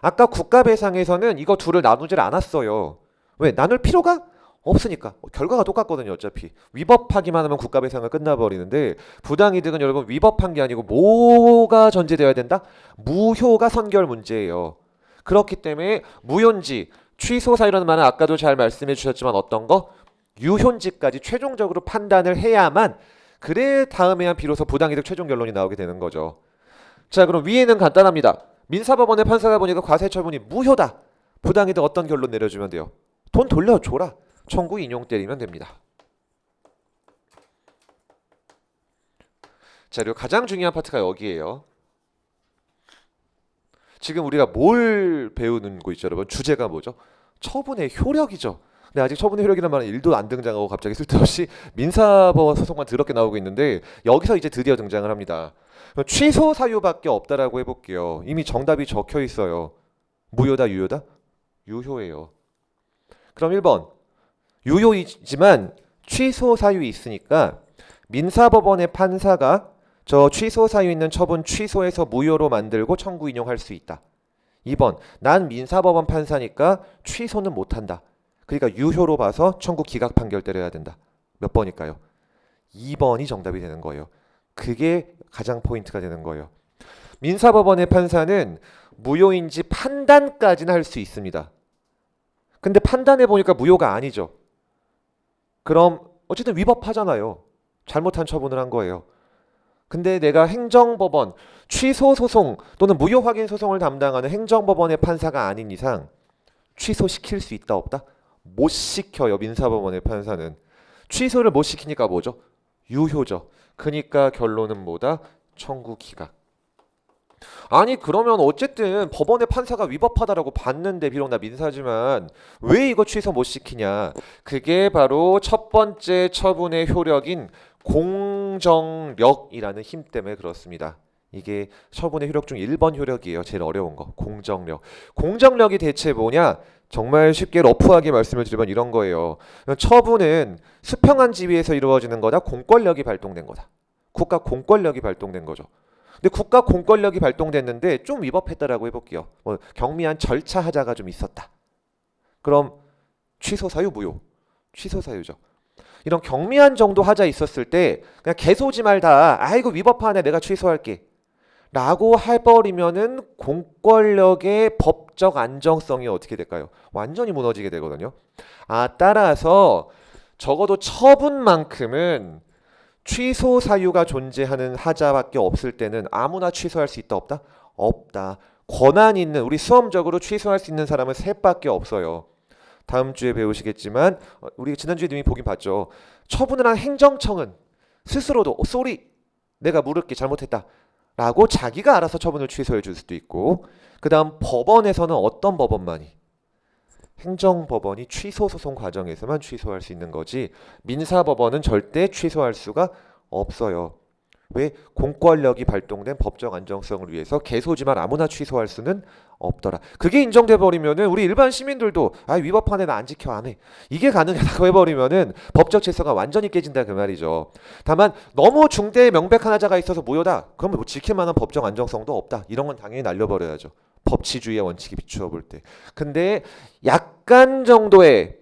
아까 국가배상에서는 이거 둘을 나누질 않았어요. 왜? 나눌 필요가 없으니까. 결과가 똑같거든요 어차피. 위법하기만 하면 국가배상은 끝나버리는데, 부당이득은 여러분 위법한 게 아니고 뭐가 전제되어야 된다? 무효가 선결 문제예요. 그렇기 때문에 무효인지 취소 사유라는 말은 아까도 잘 말씀해 주셨지만 어떤 거? 유효인지까지 최종적으로 판단을 해야만, 그래 다음에야 비로소 부당이득 최종 결론이 나오게 되는 거죠. 자 그럼 위에는 간단합니다. 민사법원의 판사가 보니까 과세처분이 무효다. 부당이득 어떤 결론 내려주면 돼요? 돈 돌려줘라. 청구 인용 때리면 됩니다. 자 그리고 가장 중요한 파트가 여기에요. 지금 우리가 뭘 배우는 거 있죠 여러분? 주제가 뭐죠? 처분의 효력이죠. 근데 아직 처분의 효력이라는 말은 1도 안 등장하고 갑자기 쓸데없이 민사법원 소송만 더럽게 나오고 있는데, 여기서 이제 드디어 등장을 합니다. 취소 사유밖에 없다라고 해볼게요. 이미 정답이 적혀 있어요. 무효다 유효다? 유효예요. 그럼 1번 유효이지만 취소 사유 있으니까 민사법원의 판사가 저 취소 사유 있는 처분 취소해서 무효로 만들고 청구 인용할 수 있다. 2번 난 민사법원 판사니까 취소는 못한다. 그러니까 유효로 봐서 청구 기각 판결 때려야 된다. 몇 번일까요? 2번이 정답이 되는 거예요. 그게 가장 포인트가 되는 거예요. 민사법원의 판사는 무효인지 판단까지는 할 수 있습니다. 근데 판단해 보니까 무효가 아니죠. 그럼 어쨌든 위법하잖아요. 잘못한 처분을 한 거예요. 근데 내가 행정법원 취소 소송 또는 무효 확인 소송을 담당하는 행정법원의 판사가 아닌 이상 취소시킬 수 있다 없다? 못 시켜요. 민사법원의 판사는. 취소를 못 시키니까 뭐죠? 유효죠. 그러니까 결론은 뭐다? 청구 기각. 아니 그러면 어쨌든 법원의 판사가 위법하다라고 봤는데, 비록 나 민사지만 왜 이거 취소 못 시키냐? 그게 바로 첫 번째 처분의 효력인 공정력이라는 힘 때문에 그렇습니다. 이게 처분의 효력 중 1번 효력이에요. 제일 어려운 거. 공정력. 공정력이 대체 뭐냐? 정말 쉽게 러프하게 말씀을 드리면 이런 거예요. 처분은 수평한 지위에서 이루어지는 거다. 공권력이 발동된 거다. 국가 공권력이 발동된 거죠. 근데 국가 공권력이 발동됐는데 좀 위법했다라고 해볼게요. 경미한 절차 하자가 좀 있었다. 그럼 취소 사유 무효. 취소 사유죠. 이런 경미한 정도 하자 있었을 때 그냥 개소지 말다. 아이고 위법하네 내가 취소할게. 라고 해버리면은 공권력의 법적 안정성이 어떻게 될까요? 완전히 무너지게 되거든요. 따라서 적어도 처분만큼은 취소 사유가 존재하는 하자밖에 없을 때는 아무나 취소할 수 있다 없다? 없다. 권한 있는, 우리 수험적으로 취소할 수 있는 사람은 셋밖에 없어요. 다음 주에 배우시겠지만 우리 지난주에 이미 보긴 봤죠. 처분을 한 행정청은 스스로도 쏘리 내가 물을게 잘못했다 라고 자기가 알아서 처분을 취소해 줄 수도 있고, 그 다음 법원에서는 어떤 법원만이? 행정법원이 취소 소송 과정에서만 취소할 수 있는 거지 민사법원은 절대 취소할 수가 없어요. 왜? 공권력이 발동된 법적 안정성을 위해서 개소지만 아무나 취소할 수는 없더라. 그게 인정돼 버리면은 우리 일반 시민들도 위법하네 나 안 지켜 안 해. 이게 가능하다고 해버리면은 법적 질서가 완전히 깨진다 그 말이죠. 다만 너무 중대에 명백한 하자가 있어서 무효다. 그러면 뭐 지킬 만한 법적 안정성도 없다. 이런 건 당연히 날려버려야죠. 법치주의의 원칙에 비추어 볼 때. 근데 약간 정도의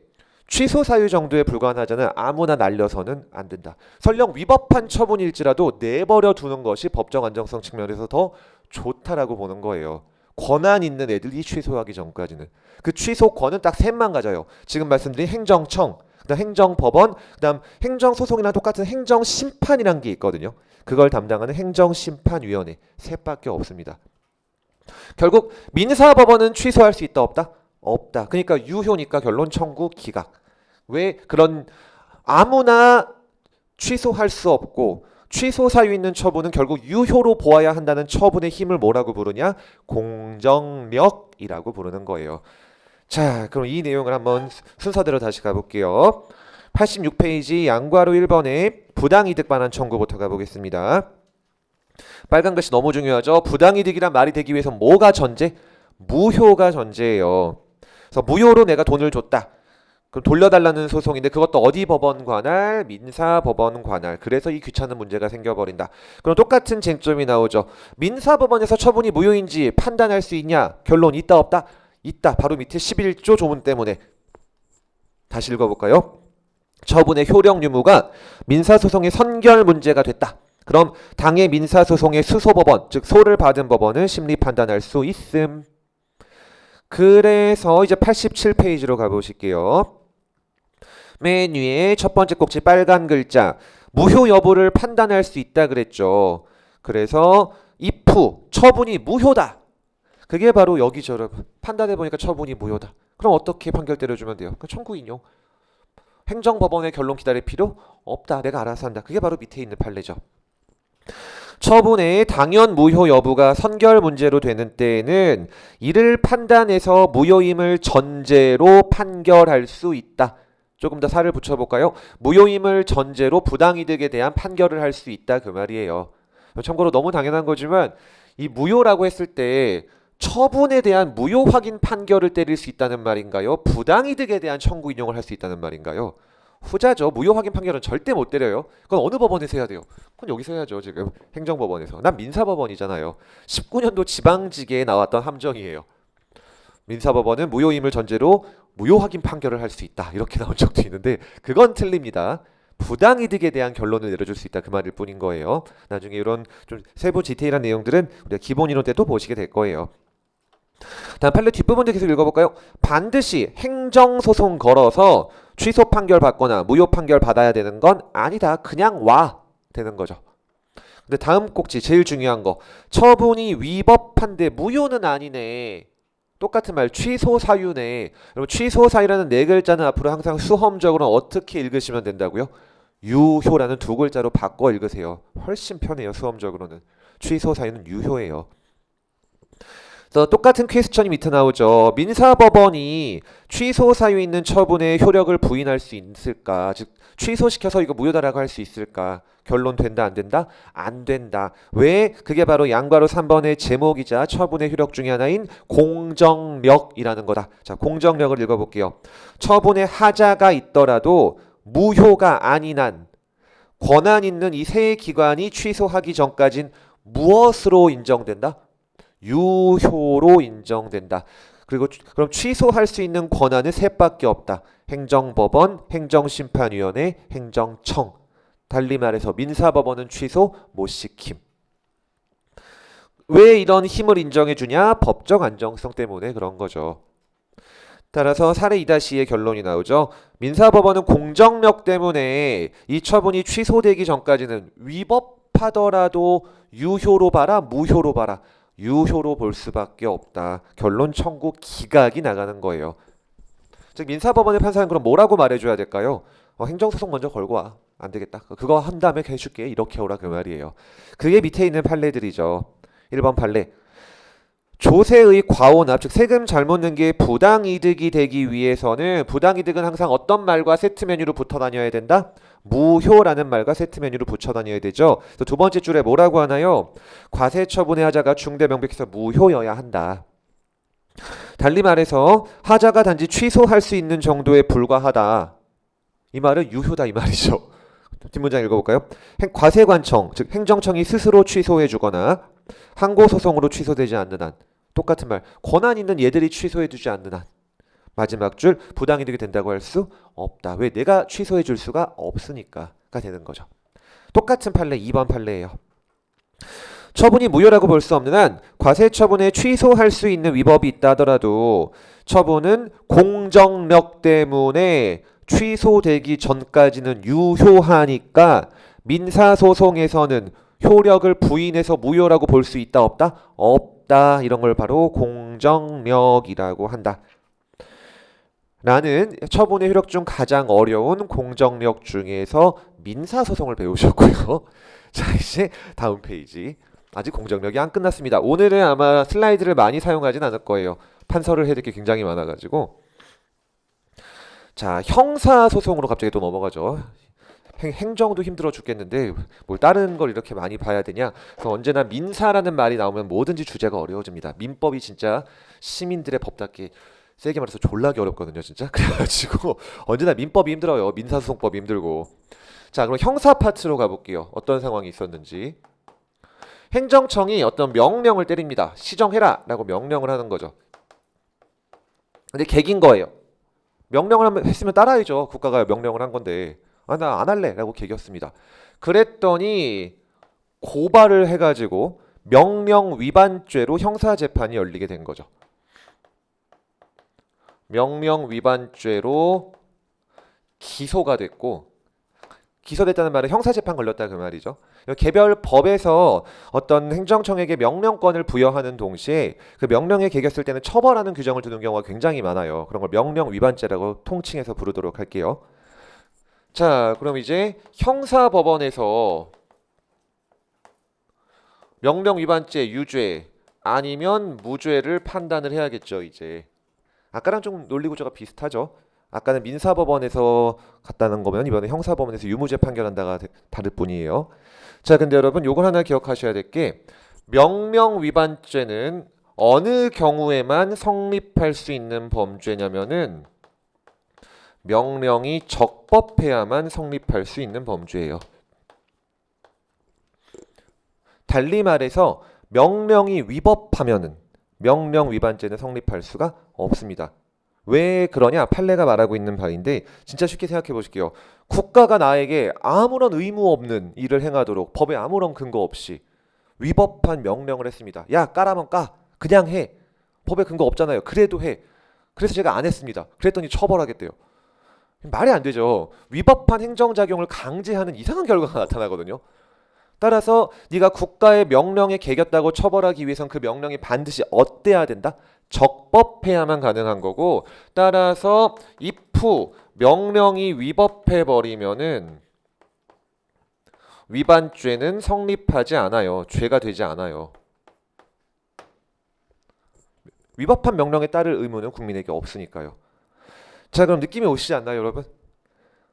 취소 사유 정도에 불과한 하자는 아무나 날려서는 안 된다. 설령 위법한 처분일지라도 내버려 두는 것이 법적 안정성 측면에서 더 좋다라고 보는 거예요. 권한 있는 애들이 취소하기 전까지는. 그 취소권은 딱 셋만 가져요. 지금 말씀드린 행정청, 그다음 행정법원, 그다음 행정소송이랑 똑같은 행정심판이란 게 있거든요. 그걸 담당하는 행정심판위원회 셋밖에 없습니다. 결국 민사법원은 취소할 수 있다 없다? 없다. 그러니까 유효니까 결론 청구 기각. 왜 그런 아무나 취소할 수 없고 취소 사유 있는 처분은 결국 유효로 보아야 한다는 처분의 힘을 뭐라고 부르냐? 공정력이라고 부르는 거예요. 자, 그럼 이 내용을 한번 순서대로 다시 가볼게요. 86페이지 양괄호 1번에 부당이득 반환 청구부터 가보겠습니다. 빨간 글씨 너무 중요하죠. 부당이득이란 말이 되기 위해서 뭐가 전제? 무효가 전제예요. 그래서 무효로 내가 돈을 줬다. 그럼 돌려달라는 소송인데 그것도 어디 법원 관할? 민사법원 관할. 그래서 이 귀찮은 문제가 생겨버린다. 그럼 똑같은 쟁점이 나오죠. 민사법원에서 처분이 무효인지 판단할 수 있냐? 결론 있다 없다? 있다. 바로 밑에 11조 조문 때문에. 다시 읽어볼까요? 처분의 효력 유무가 민사소송의 선결 문제가 됐다. 그럼 당해 민사소송의 수소법원, 즉 소를 받은 법원은 심리 판단할 수 있음. 그래서 이제 87페이지로 가보실게요. 맨 위에 첫 번째 꼭지 빨간 글자 무효 여부를 판단할 수 있다 그랬죠. 그래서 if 처분이 무효다. 그게 바로 여기죠, 여러분. 판단해 보니까 처분이 무효다. 그럼 어떻게 판결 때려주면 돼요? 청구 인용. 행정법원의 결론 기다릴 필요 없다. 내가 알아서 한다. 그게 바로 밑에 있는 판례죠. 처분의 당연 무효 여부가 선결 문제로 되는 때에는 이를 판단해서 무효임을 전제로 판결할 수 있다. 조금 더 살을 붙여볼까요? 무효임을 전제로 부당이득에 대한 판결을 할 수 있다 그 말이에요. 참고로 너무 당연한 거지만 이 무효라고 했을 때 처분에 대한 무효 확인 판결을 때릴 수 있다는 말인가요? 부당이득에 대한 청구 인용을 할 수 있다는 말인가요? 후자죠. 무효 확인 판결은 절대 못 때려요. 그건 어느 법원에서 해야 돼요? 그건 여기서 해야죠. 지금 행정법원에서. 난 민사법원이잖아요. 19년도 지방직에 나왔던 함정이에요. 민사법원은 무효임을 전제로 무효 확인 판결을 할 수 있다. 이렇게 나온 적도 있는데 그건 틀립니다. 부당이득에 대한 결론을 내려줄 수 있다 그 말일 뿐인 거예요. 나중에 이런 좀 세부 디테일한 내용들은 우리가 기본 이론 때 또 보시게 될 거예요. 다음 판례 뒷부분도 계속 읽어볼까요? 반드시 행정소송 걸어서 취소 판결 받거나 무효 판결 받아야 되는 건 아니다. 그냥 와 되는 거죠. 근데 다음 꼭지 제일 중요한 거 처분이 위법한데 무효는 아니네. 똑같은 말 취소 사유네. 여러분 취소 사유라는 네 글자는 앞으로 항상 수험적으로 어떻게 읽으시면 된다고요? 유효라는 두 글자로 바꿔 읽으세요. 훨씬 편해요. 수험적으로는. 취소 사유는 유효예요. 그래서 똑같은 퀘스천이 밑에 나오죠. 민사법원이 취소 사유 있는 처분에 효력을 부인할 수 있을까? 즉 취소시켜서 이거 무효다라고 할 수 있을까? 결론 된다 안 된다? 안 된다. 왜? 그게 바로 양괄호 3번의 제목이자 처분의 효력 중에 하나인 공정력이라는 거다. 자, 공정력을 읽어볼게요. 처분에 하자가 있더라도 무효가 아닌 한 권한 있는 이 세 기관이 취소하기 전까진 무엇으로 인정된다? 유효로 인정된다. 그리고 그럼 취소할 수 있는 권한은 셋밖에 없다. 행정법원, 행정심판위원회, 행정청. 달리 말해서 민사법원은 취소 못 시킴. 왜 이런 힘을 인정해 주냐? 법적 안정성 때문에 그런 거죠. 따라서 사례 2-2의 결론이 나오죠. 민사법원은 공정력 때문에 이 처분이 취소되기 전까지는 위법하더라도 유효로 봐라, 무효로 봐라. 유효로 볼 수밖에 없다. 결론 청구 기각이 나가는 거예요. 즉 민사법원의 판사는 그럼 뭐라고 말해줘야 될까요? 행정소송 먼저 걸고 와. 안 되겠다. 그거 한 다음에 해줄게. 이렇게 오라 그 말이에요. 그게 밑에 있는 판례들이죠. 1번 판례. 조세의 과오납, 즉 세금 잘못 낸 게 부당이득이 되기 위해서는 부당이득은 항상 어떤 말과 세트 메뉴로 붙어 다녀야 된다? 무효라는 말과 세트 메뉴로 붙여 다녀야 되죠. 그래서 두 번째 줄에 뭐라고 하나요? 과세처분의 하자가 중대명백해서 무효여야 한다. 달리 말해서 하자가 단지 취소할 수 있는 정도에 불과하다. 이 말은 유효다 이 말이죠. 뒷문장 읽어볼까요? 과세관청, 즉 행정청이 스스로 취소해 주거나 항고소송으로 취소되지 않는 한, 똑같은 말, 권한 있는 얘들이 취소해 주지 않는 한, 마지막 줄, 부당이득이 된다고 할 수 없다. 왜? 내가 취소해 줄 수가 없으니까가 되는 거죠. 똑같은 판례 2번 판례예요. 처분이 무효라고 볼 수 없는 한 과세 처분에 취소할 수 있는 위법이 있다 하더라도 처분은 공정력 때문에 취소되기 전까지는 유효하니까 민사소송에서는 효력을 부인해서 무효라고 볼 수 있다 없다? 없다. 이런 걸 바로 공정력이라고 한다. 라는 처분의 효력 중 가장 어려운 공정력 중에서 민사소송을 배우셨고요. 자, 이제 다음 페이지. 아직 공정력이 안 끝났습니다. 오늘은 아마 슬라이드를 많이 사용하진 않을 거예요. 판서를 해야 될 게 굉장히 많아가지고. 자, 형사소송으로 갑자기 또 넘어가죠. 행정도 힘들어 죽겠는데 뭘 다른 걸 이렇게 많이 봐야 되냐. 그래서 언제나 민사라는 말이 나오면 뭐든지 주제가 어려워집니다. 민법이 진짜 시민들의 법답게 세게 말해서 졸라게 어렵거든요, 진짜. 그래가지고 언제나 민법이 힘들어요. 민사소송법이 힘들고. 자, 그럼 형사 파트로 가볼게요. 어떤 상황이 있었는지. 행정청이 어떤 명령을 때립니다. 시정해라 라고 명령을 하는 거죠. 근데 개긴 거예요. 명령을 했으면 따라야죠. 국가가 명령을 한 건데. 아, 나 안 할래 라고 개겼습니다. 그랬더니 고발을 해가지고 명령 위반죄로 형사재판이 열리게 된 거죠. 명령 위반죄로 기소가 됐고, 기소됐다는 말은 형사재판 걸렸다 그 말이죠. 개별 법에서 어떤 행정청에게 명령권을 부여하는 동시에 그 명령에 개겼을 때는 처벌하는 규정을 두는 경우가 굉장히 많아요. 그런 걸 명령 위반죄라고 통칭해서 부르도록 할게요. 자, 그럼 이제 형사법원에서 명령 위반죄 유죄 아니면 무죄를 판단을 해야겠죠. 이제 아까랑 좀 논리 구조가 비슷하죠. 아까는 민사법원에서 갔다는 거면 이번에 형사법원에서 유무죄 판결한다가 다를 뿐이에요. 자, 근데 여러분 요걸 하나 기억하셔야 될 게 명령 위반죄는 어느 경우에만 성립할 수 있는 범죄냐면은 명령이 적법해야만 성립할 수 있는 범죄예요. 달리 말해서 명령이 위법하면은 명령 위반죄는 성립할 수가 없습니다. 왜 그러냐? 판례가 말하고 있는 바인데 진짜 쉽게 생각해 보실게요. 국가가 나에게 아무런 의무 없는 일을 행하도록 법에 아무런 근거 없이 위법한 명령을 했습니다. 야, 까라면 까. 그냥 해. 법에 근거 없잖아요. 그래도 해. 그래서 제가 안 했습니다. 그랬더니 처벌하겠대요. 말이 안 되죠. 위법한 행정작용을 강제하는 이상한 결과가 나타나거든요. 따라서 네가 국가의 명령에 개겼다고 처벌하기 위해선 그 명령이 반드시 어때야 된다? 적법해야만 가능한 거고, 따라서 if 명령이 위법해버리면은 위반죄는 성립하지 않아요. 죄가 되지 않아요. 위법한 명령에 따를 의무는 국민에게 없으니까요. 자, 그럼 느낌이 오시지 않나요, 여러분?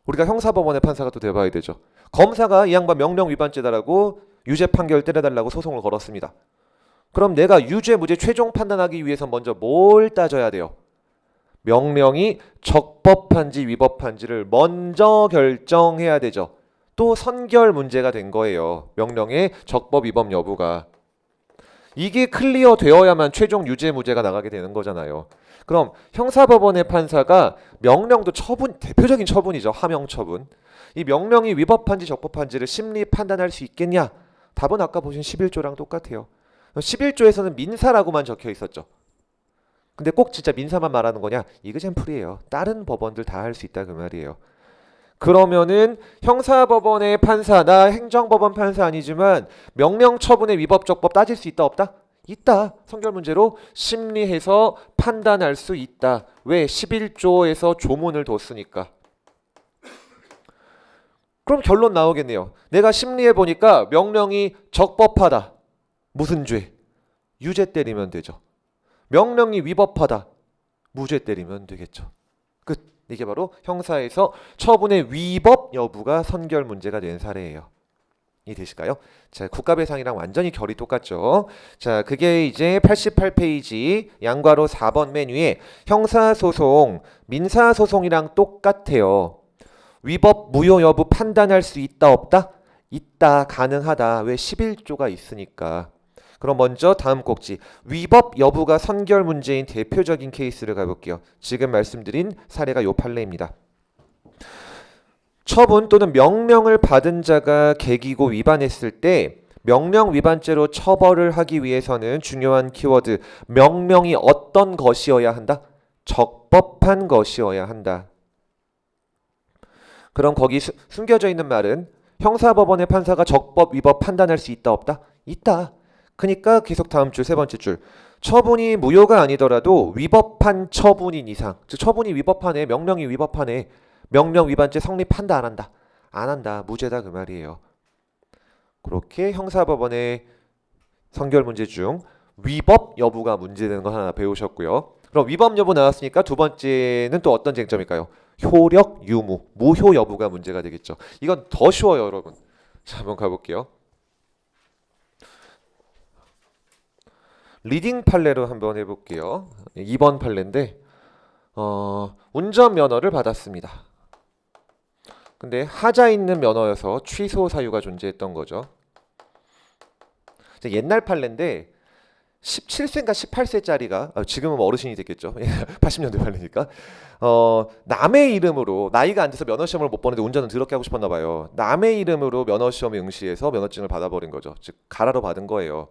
우리가 형사법원의 판사가 또 돼봐야 되죠. 검사가 이 양반 명령 위반죄다라고 유죄 판결 때려달라고 소송을 걸었습니다. 그럼 내가 유죄, 무죄 최종 판단하기 위해서 먼저 뭘 따져야 돼요? 명령이 적법한지 위법한지를 먼저 결정해야 되죠. 또 선결 문제가 된 거예요. 명령의 적법 위법 여부가. 이게 클리어 되어야만 최종 유죄, 무죄가 나가게 되는 거잖아요. 그럼 형사법원의 판사가 명령도 처분, 대표적인 처분이죠. 하명 처분. 이 명령이 위법한지 적법한지를 심리 판단할 수 있겠냐? 답은 아까 보신 11조랑 똑같아요. 11조에서는 민사라고만 적혀 있었죠. 근데 꼭 진짜 민사만 말하는 거냐? 이그젠플이에요. 다른 법원들 다 할 수 있다 그 말이에요. 그러면은 형사법원의 판사, 나 행정법원 판사 아니지만 명령 처분의 위법 적법 따질 수 있다 없다? 있다. 선결 문제로 심리해서 판단할 수 있다. 왜? 11조에서 조문을 뒀으니까. 그럼 결론 나오겠네요. 내가 심리해 보니까 명령이 적법하다. 무슨 죄? 유죄 때리면 되죠. 명령이 위법하다. 무죄 때리면 되겠죠. 끝. 이게 바로 형사에서 처분의 위법 여부가 선결 문제가 된 사례예요. 이해되실까요? 자, 국가배상이랑 완전히 결이 똑같죠. 자, 그게 이제 88페이지 양괄호 4번 맨 위에 형사소송, 민사소송이랑 똑같아요. 위법 무효 여부 판단할 수 있다 없다? 있다, 가능하다. 왜? 11조가 있으니까. 그럼 먼저 다음 꼭지 위법 여부가 선결 문제인 대표적인 케이스를 가볼게요. 지금 말씀드린 사례가 요 판례입니다. 처분 또는 명령을 받은 자가 개기고 위반했을 때 명령 위반죄로 처벌을 하기 위해서는 중요한 키워드 명령이 어떤 것이어야 한다? 적법한 것이어야 한다. 그럼 거기 숨겨져 있는 말은 형사법원의 판사가 적법 위법 판단할 수 있다 없다? 있다. 그러니까 계속 다음 줄 세 번째 줄 처분이 무효가 아니더라도 위법한 처분인 이상 즉 처분이 위법하네 명령이 위법하네 명령 위반죄 성립한다 안 한다? 안 한다. 무죄다 그 말이에요. 그렇게 형사법원의 선결 문제 중 위법 여부가 문제되는 거 하나 배우셨고요. 그럼 위법 여부 나왔으니까 두 번째는 또 어떤 쟁점일까요? 효력 유무, 무효 여부가 문제가 되겠죠. 이건 더 쉬워요 여러분. 자 한번 가볼게요. 리딩 판례로 한번 해볼게요. 2번 판례인데 운전면허를 받았습니다. 근데 하자 있는 면허여서 취소 사유가 존재했던 거죠. 옛날 판례인데 17세인가 18세짜리가 지금은 어르신이 됐겠죠. 80년대 판례니까 남의 이름으로 나이가 안 돼서 면허시험을 못 보는데 운전은 더럽게 하고 싶었나 봐요. 남의 이름으로 면허시험에 응시해서 면허증을 받아버린 거죠. 즉 가라로 받은 거예요.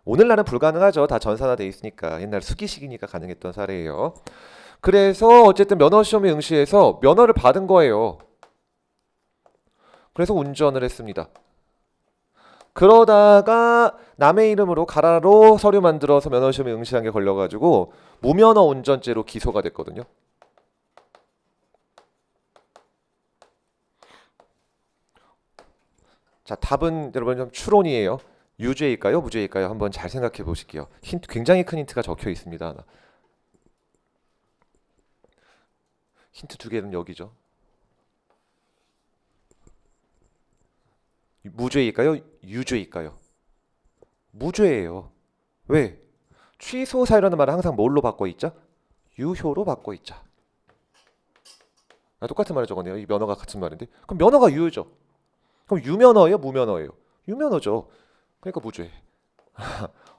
오늘날은 불가능하죠. 다 전산화돼 있으니까. 옛날 수기식이니까 가능했던 사례예요. 그래서 어쨌든 면허시험에 응시해서 면허를 받은 거예요. 그래서 운전을 했습니다. 그러다가 남의 이름으로 가라로 서류 만들어서 면허시험에 응시한 게 걸려가지고 무면허 운전죄로 기소가 됐거든요. 자, 답은 여러분 좀 추론이에요. 유죄일까요? 무죄일까요? 한번 잘 생각해 보실게요. 힌트, 굉장히 큰 힌트가 적혀 있습니다. 힌트 두 개는 여기죠. 무죄일까요? 유죄일까요? 무죄예요. 왜? 취소 사유라는 말은 항상 뭘로 바꿔 있죠? 유효로 바꿔 있죠. 똑같은 말을 적었네요. 이 면허가 같은 말인데. 그럼 면허가 유효죠. 그럼 유면허예요? 무면허예요? 유면허죠. 그러니까 무죄.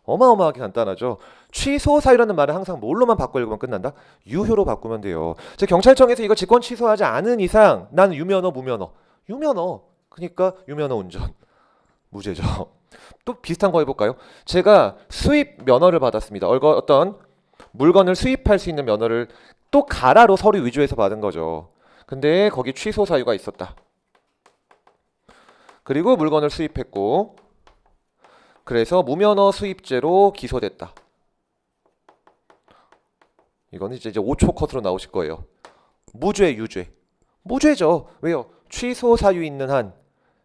어마어마하게 간단하죠. 취소 사유라는 말은 항상 뭘로만 바꿔 읽으면 끝난다? 유효로 바꾸면 돼요. 제 경찰청에서 이거 직권 취소하지 않은 이상 나는 유면허, 무면허. 유면허. 그러니까 유면허 운전. 무죄죠. 또 비슷한 거 해볼까요? 제가 수입 면허를 받았습니다. 어떤 물건을 수입할 수 있는 면허를 또 가라로 서류 위조해서 받은 거죠. 근데 거기 취소 사유가 있었다. 그리고 물건을 수입했고 그래서 무면허 수입죄로 기소됐다. 이거는 이제 5초 컷으로 나오실 거예요. 무죄, 유죄. 무죄죠. 왜요? 취소 사유 있는 한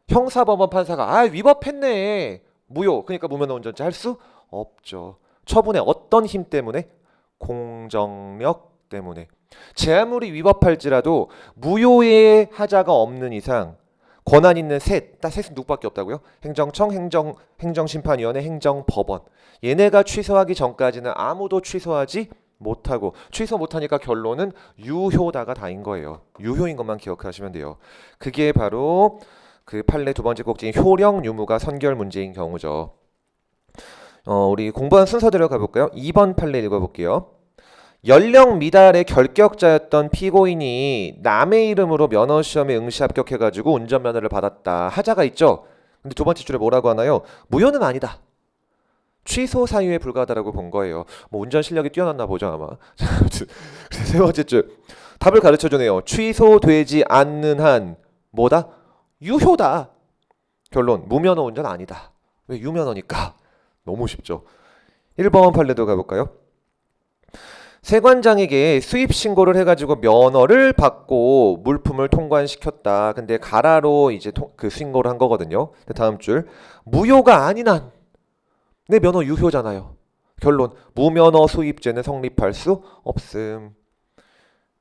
형사법원 판사가 위법했네. 무효. 그러니까 무면허 운전자 할 수 없죠. 처분의 어떤 힘 때문에? 공정력 때문에. 제 아무리 위법할지라도 무효의 하자가 없는 이상 권한 있는 셋은 누구밖에 없다고요? 행정청, 행정심판위원회, 행정법원. 얘네가 취소하기 전까지는 아무도 취소하지 못하고 취소 못하니까 결론은 유효다가 다인 거예요. 유효인 것만 기억하시면 돼요. 그게 바로 그 판례 두 번째 꼭지인 효력 유무가 선결 문제인 경우죠. 우리 공부한 순서대로 가볼까요? 2번 판례 읽어볼게요. 연령 미달의 결격자였던 피고인이 남의 이름으로 면허시험에 응시 합격해가지고 운전면허를 받았다. 하자가 있죠. 근데 두 번째 줄에 뭐라고 하나요? 무효는 아니다. 취소 사유에 불과하다라고 본 거예요. 뭐 운전 실력이 뛰어났나 보죠 아마. 세 번째 줄 답을 가르쳐주네요. 취소되지 않는 한 뭐다? 유효다. 결론 무면허 운전 아니다. 왜? 유면허니까. 너무 쉽죠. 1번 판례도 가볼까요? 세관장에게 수입 신고를 해가지고 면허를 받고 물품을 통관시켰다. 근데 가라로 이제 그 신고를 한 거거든요. 다음 줄 무효가 아닌 한 내 면허 유효잖아요. 결론, 무면허 수입죄는 성립할 수 없음.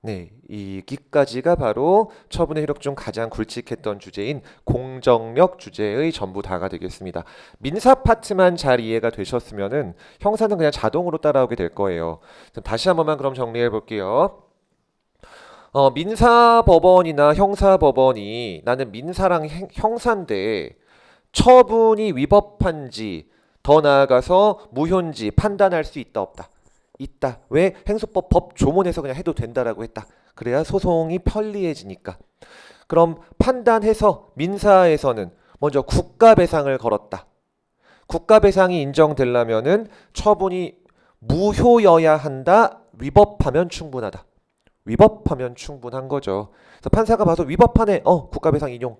네, 여기까지가 바로 처분의 효력 중 가장 굵직했던 주제인 공정력 주제의 전부 다가 되겠습니다. 민사 파트만 잘 이해가 되셨으면은 형사는 그냥 자동으로 따라오게 될 거예요. 다시 한 번만 그럼 정리해 볼게요. 민사법원이나 형사법원이 나는 민사랑 형사인데 처분이 위법한지 더 나아가서 무효인지 판단할 수 있다 없다? 있다. 왜? 행소법 법 조문에서 그냥 해도 된다라고 했다. 그래야 소송이 편리해지니까. 그럼 판단해서 민사에서는 먼저 국가배상을 걸었다. 국가배상이 인정되려면은 처분이 무효여야 한다. 위법하면 충분하다. 위법하면 충분한 거죠. 그래서 판사가 봐서 위법하네. 국가배상 인용.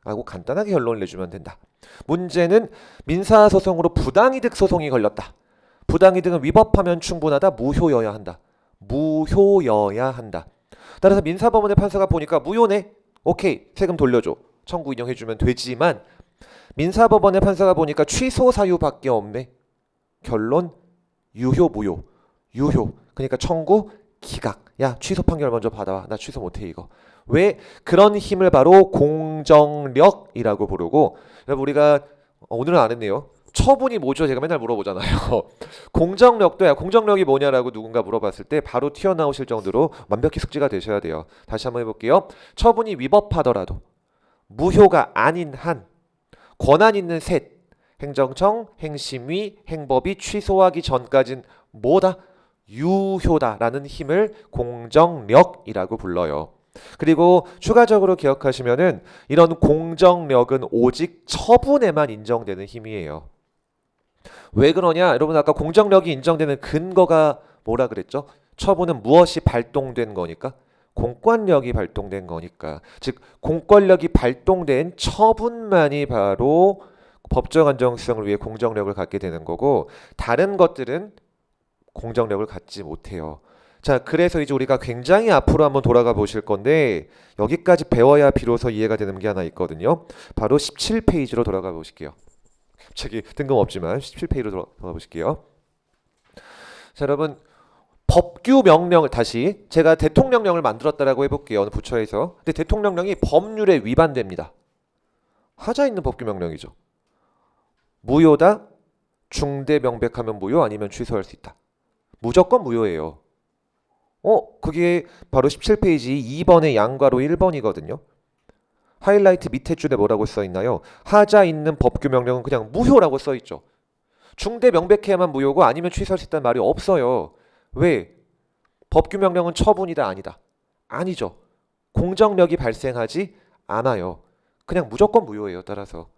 라고 간단하게 결론을 내주면 된다. 문제는 민사소송으로 부당이득 소송이 걸렸다. 부당이득은 위법하면 충분하다. 무효여야 한다. 무효여야 한다. 따라서 민사법원의 판사가 보니까 무효네. 오케이. 세금 돌려줘. 청구 인용해주면 되지만 민사법원의 판사가 보니까 취소 사유밖에 없네. 결론 유효 무효. 유효. 그러니까 청구 기각. 야, 취소 판결 먼저 받아와. 나 취소 못해 이거. 왜? 그런 힘을 바로 공정력이라고 부르고, 여러분 우리가 오늘은 안 했네요. 처분이 뭐죠? 제가 맨날 물어보잖아요. 공정력도야. 공정력이 뭐냐라고 누군가 물어봤을 때 바로 튀어나오실 정도로 완벽히 숙지가 되셔야 돼요. 다시 한번 해볼게요. 처분이 위법하더라도 무효가 아닌 한 권한 있는 셋, 행정청, 행심위, 행법이 취소하기 전까진 뭐다? 유효다라는 힘을 공정력이라고 불러요. 그리고 추가적으로 기억하시면은 이런 공정력은 오직 처분에만 인정되는 힘이에요. 왜 그러냐? 여러분 아까 공정력이 인정되는 근거가 뭐라 그랬죠? 처분은 무엇이 발동된 거니까? 공권력이 발동된 거니까. 즉 공권력이 발동된 처분만이 바로 법적 안정성을 위해 공정력을 갖게 되는 거고, 다른 것들은 공정력을 갖지 못해요. 자, 그래서 이제 우리가 굉장히 앞으로 한번 돌아가 보실 건데 여기까지 배워야 비로소 이해가 되는 게 하나 있거든요. 바로 17페이지로 돌아가 보실게요. 갑자기 뜬금없지만 17페이지로 돌아가 보실게요. 자, 여러분 법규 명령을 다시 제가 대통령령을 만들었다라고 해볼게요. 어느 부처에서. 근데 대통령령이 법률에 위반됩니다. 하자 있는 법규 명령이죠. 무효다. 중대 명백하면 무효 아니면 취소할 수 있다. 무조건 무효예요. 그게 바로 17페이지 2번의 양괄호 1번이거든요. 하이라이트 밑에 줄에 뭐라고 써있나요? 하자 있는 법규 명령은 그냥 무효라고 써있죠. 중대 명백해야만 무효고 아니면 취소할 수 있다는 말이 없어요. 왜? 법규 명령은 처분이다 아니다? 아니죠. 공정력이 발생하지 않아요. 그냥 무조건 무효예요. 따라서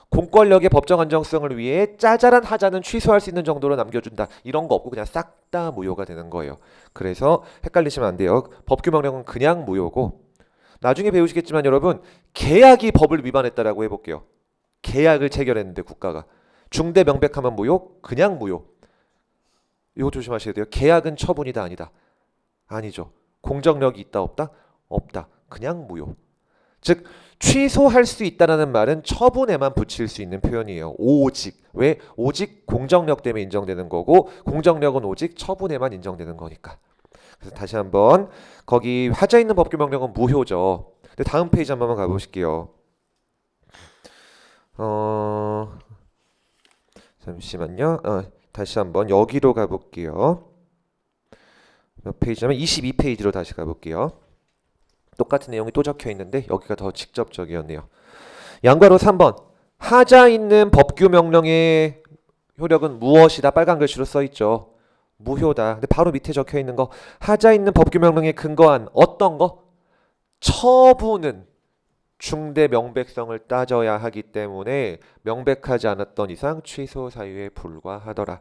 공권력의 법정 안정성을 위해 짜잘한 하자는 취소할 수 있는 정도로 남겨준다. 이런 거 없고 그냥 싹 다 무효가 되는 거예요. 그래서 헷갈리시면 안 돼요. 법규 명령은 그냥 무효고, 나중에 배우시겠지만 여러분 계약이 법을 위반했다라고 해볼게요. 계약을 체결했는데 국가가 중대 명백하면 무효, 그냥 무효. 이거 조심하셔야 돼요. 계약은 처분이다 아니다? 아니죠. 공정력이 있다 없다? 없다. 그냥 무효. 즉 취소할 수 있다는 말은 처분에만 붙일 수 있는 표현이에요. 오직. 왜? 오직 공정력 때문에 인정되는 거고, 공정력은 오직 처분에만 인정되는 거니까. 그래서 다시 한번 거기 하자 있는 법규 명령은 무효죠. 근데 다음 페이지 한 번만 가보실게요. 잠시만요. 다시 한번 여기로 가볼게요. 몇 페이지냐면 22페이지로 다시 가볼게요. 똑같은 내용이 또 적혀 있는데 여기가 더 직접적이었네요. 양괄호 3번. 하자 있는 법규 명령의 효력은 무엇이다? 빨간 글씨로 써 있죠. 무효다. 근데 바로 밑에 적혀 있는 거, 하자 있는 법규 명령에 근거한 어떤 거? 처분은 중대 명백성을 따져야 하기 때문에 명백하지 않았던 이상 취소 사유에 불과하더라.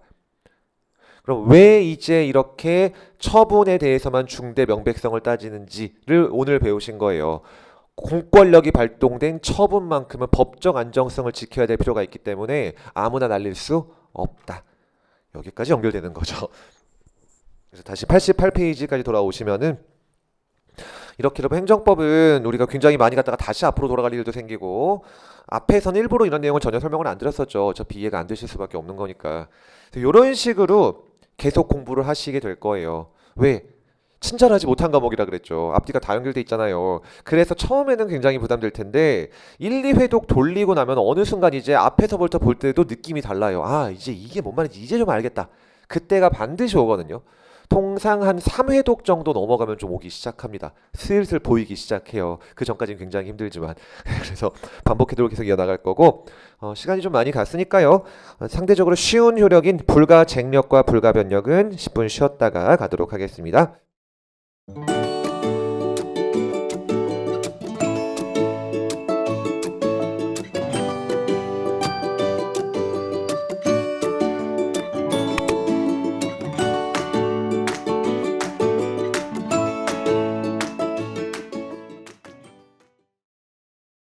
그럼 왜 이제 이렇게 처분에 대해서만 중대 명백성을 따지는지를 오늘 배우신 거예요. 공권력이 발동된 처분만큼은 법적 안정성을 지켜야 될 필요가 있기 때문에 아무나 날릴 수 없다. 여기까지 연결되는 거죠. 그래서 다시 88페이지까지 돌아오시면은 이렇게 되면 행정법은 우리가 굉장히 많이 갔다가 다시 앞으로 돌아갈 일도 생기고 앞에서는 일부러 이런 내용을 전혀 설명을 안 드렸었죠. 어차피 이해가 안 되실 수밖에 없는 거니까. 이런 식으로 계속 공부를 하시게 될 거예요. 왜? 친절하지 못한 과목이라 그랬죠. 앞뒤가 다 연결돼 있잖아요. 그래서 처음에는 굉장히 부담될 텐데 1, 2회독 돌리고 나면 어느 순간 이제 앞에서부터 볼 때도 느낌이 달라요. 아, 이제 이게 뭔 말인지 이제 좀 알겠다. 그때가 반드시 오거든요. 통상 한 3회독 정도 넘어가면 좀 오기 시작합니다. 슬슬 보이기 시작해요. 그 전까지는 굉장히 힘들지만. 그래서 반복해도 계속 이어나갈 거고 시간이 좀 많이 갔으니까요. 상대적으로 쉬운 효력인 불가쟁력과 불가변력은 10분 쉬었다가 가도록 하겠습니다.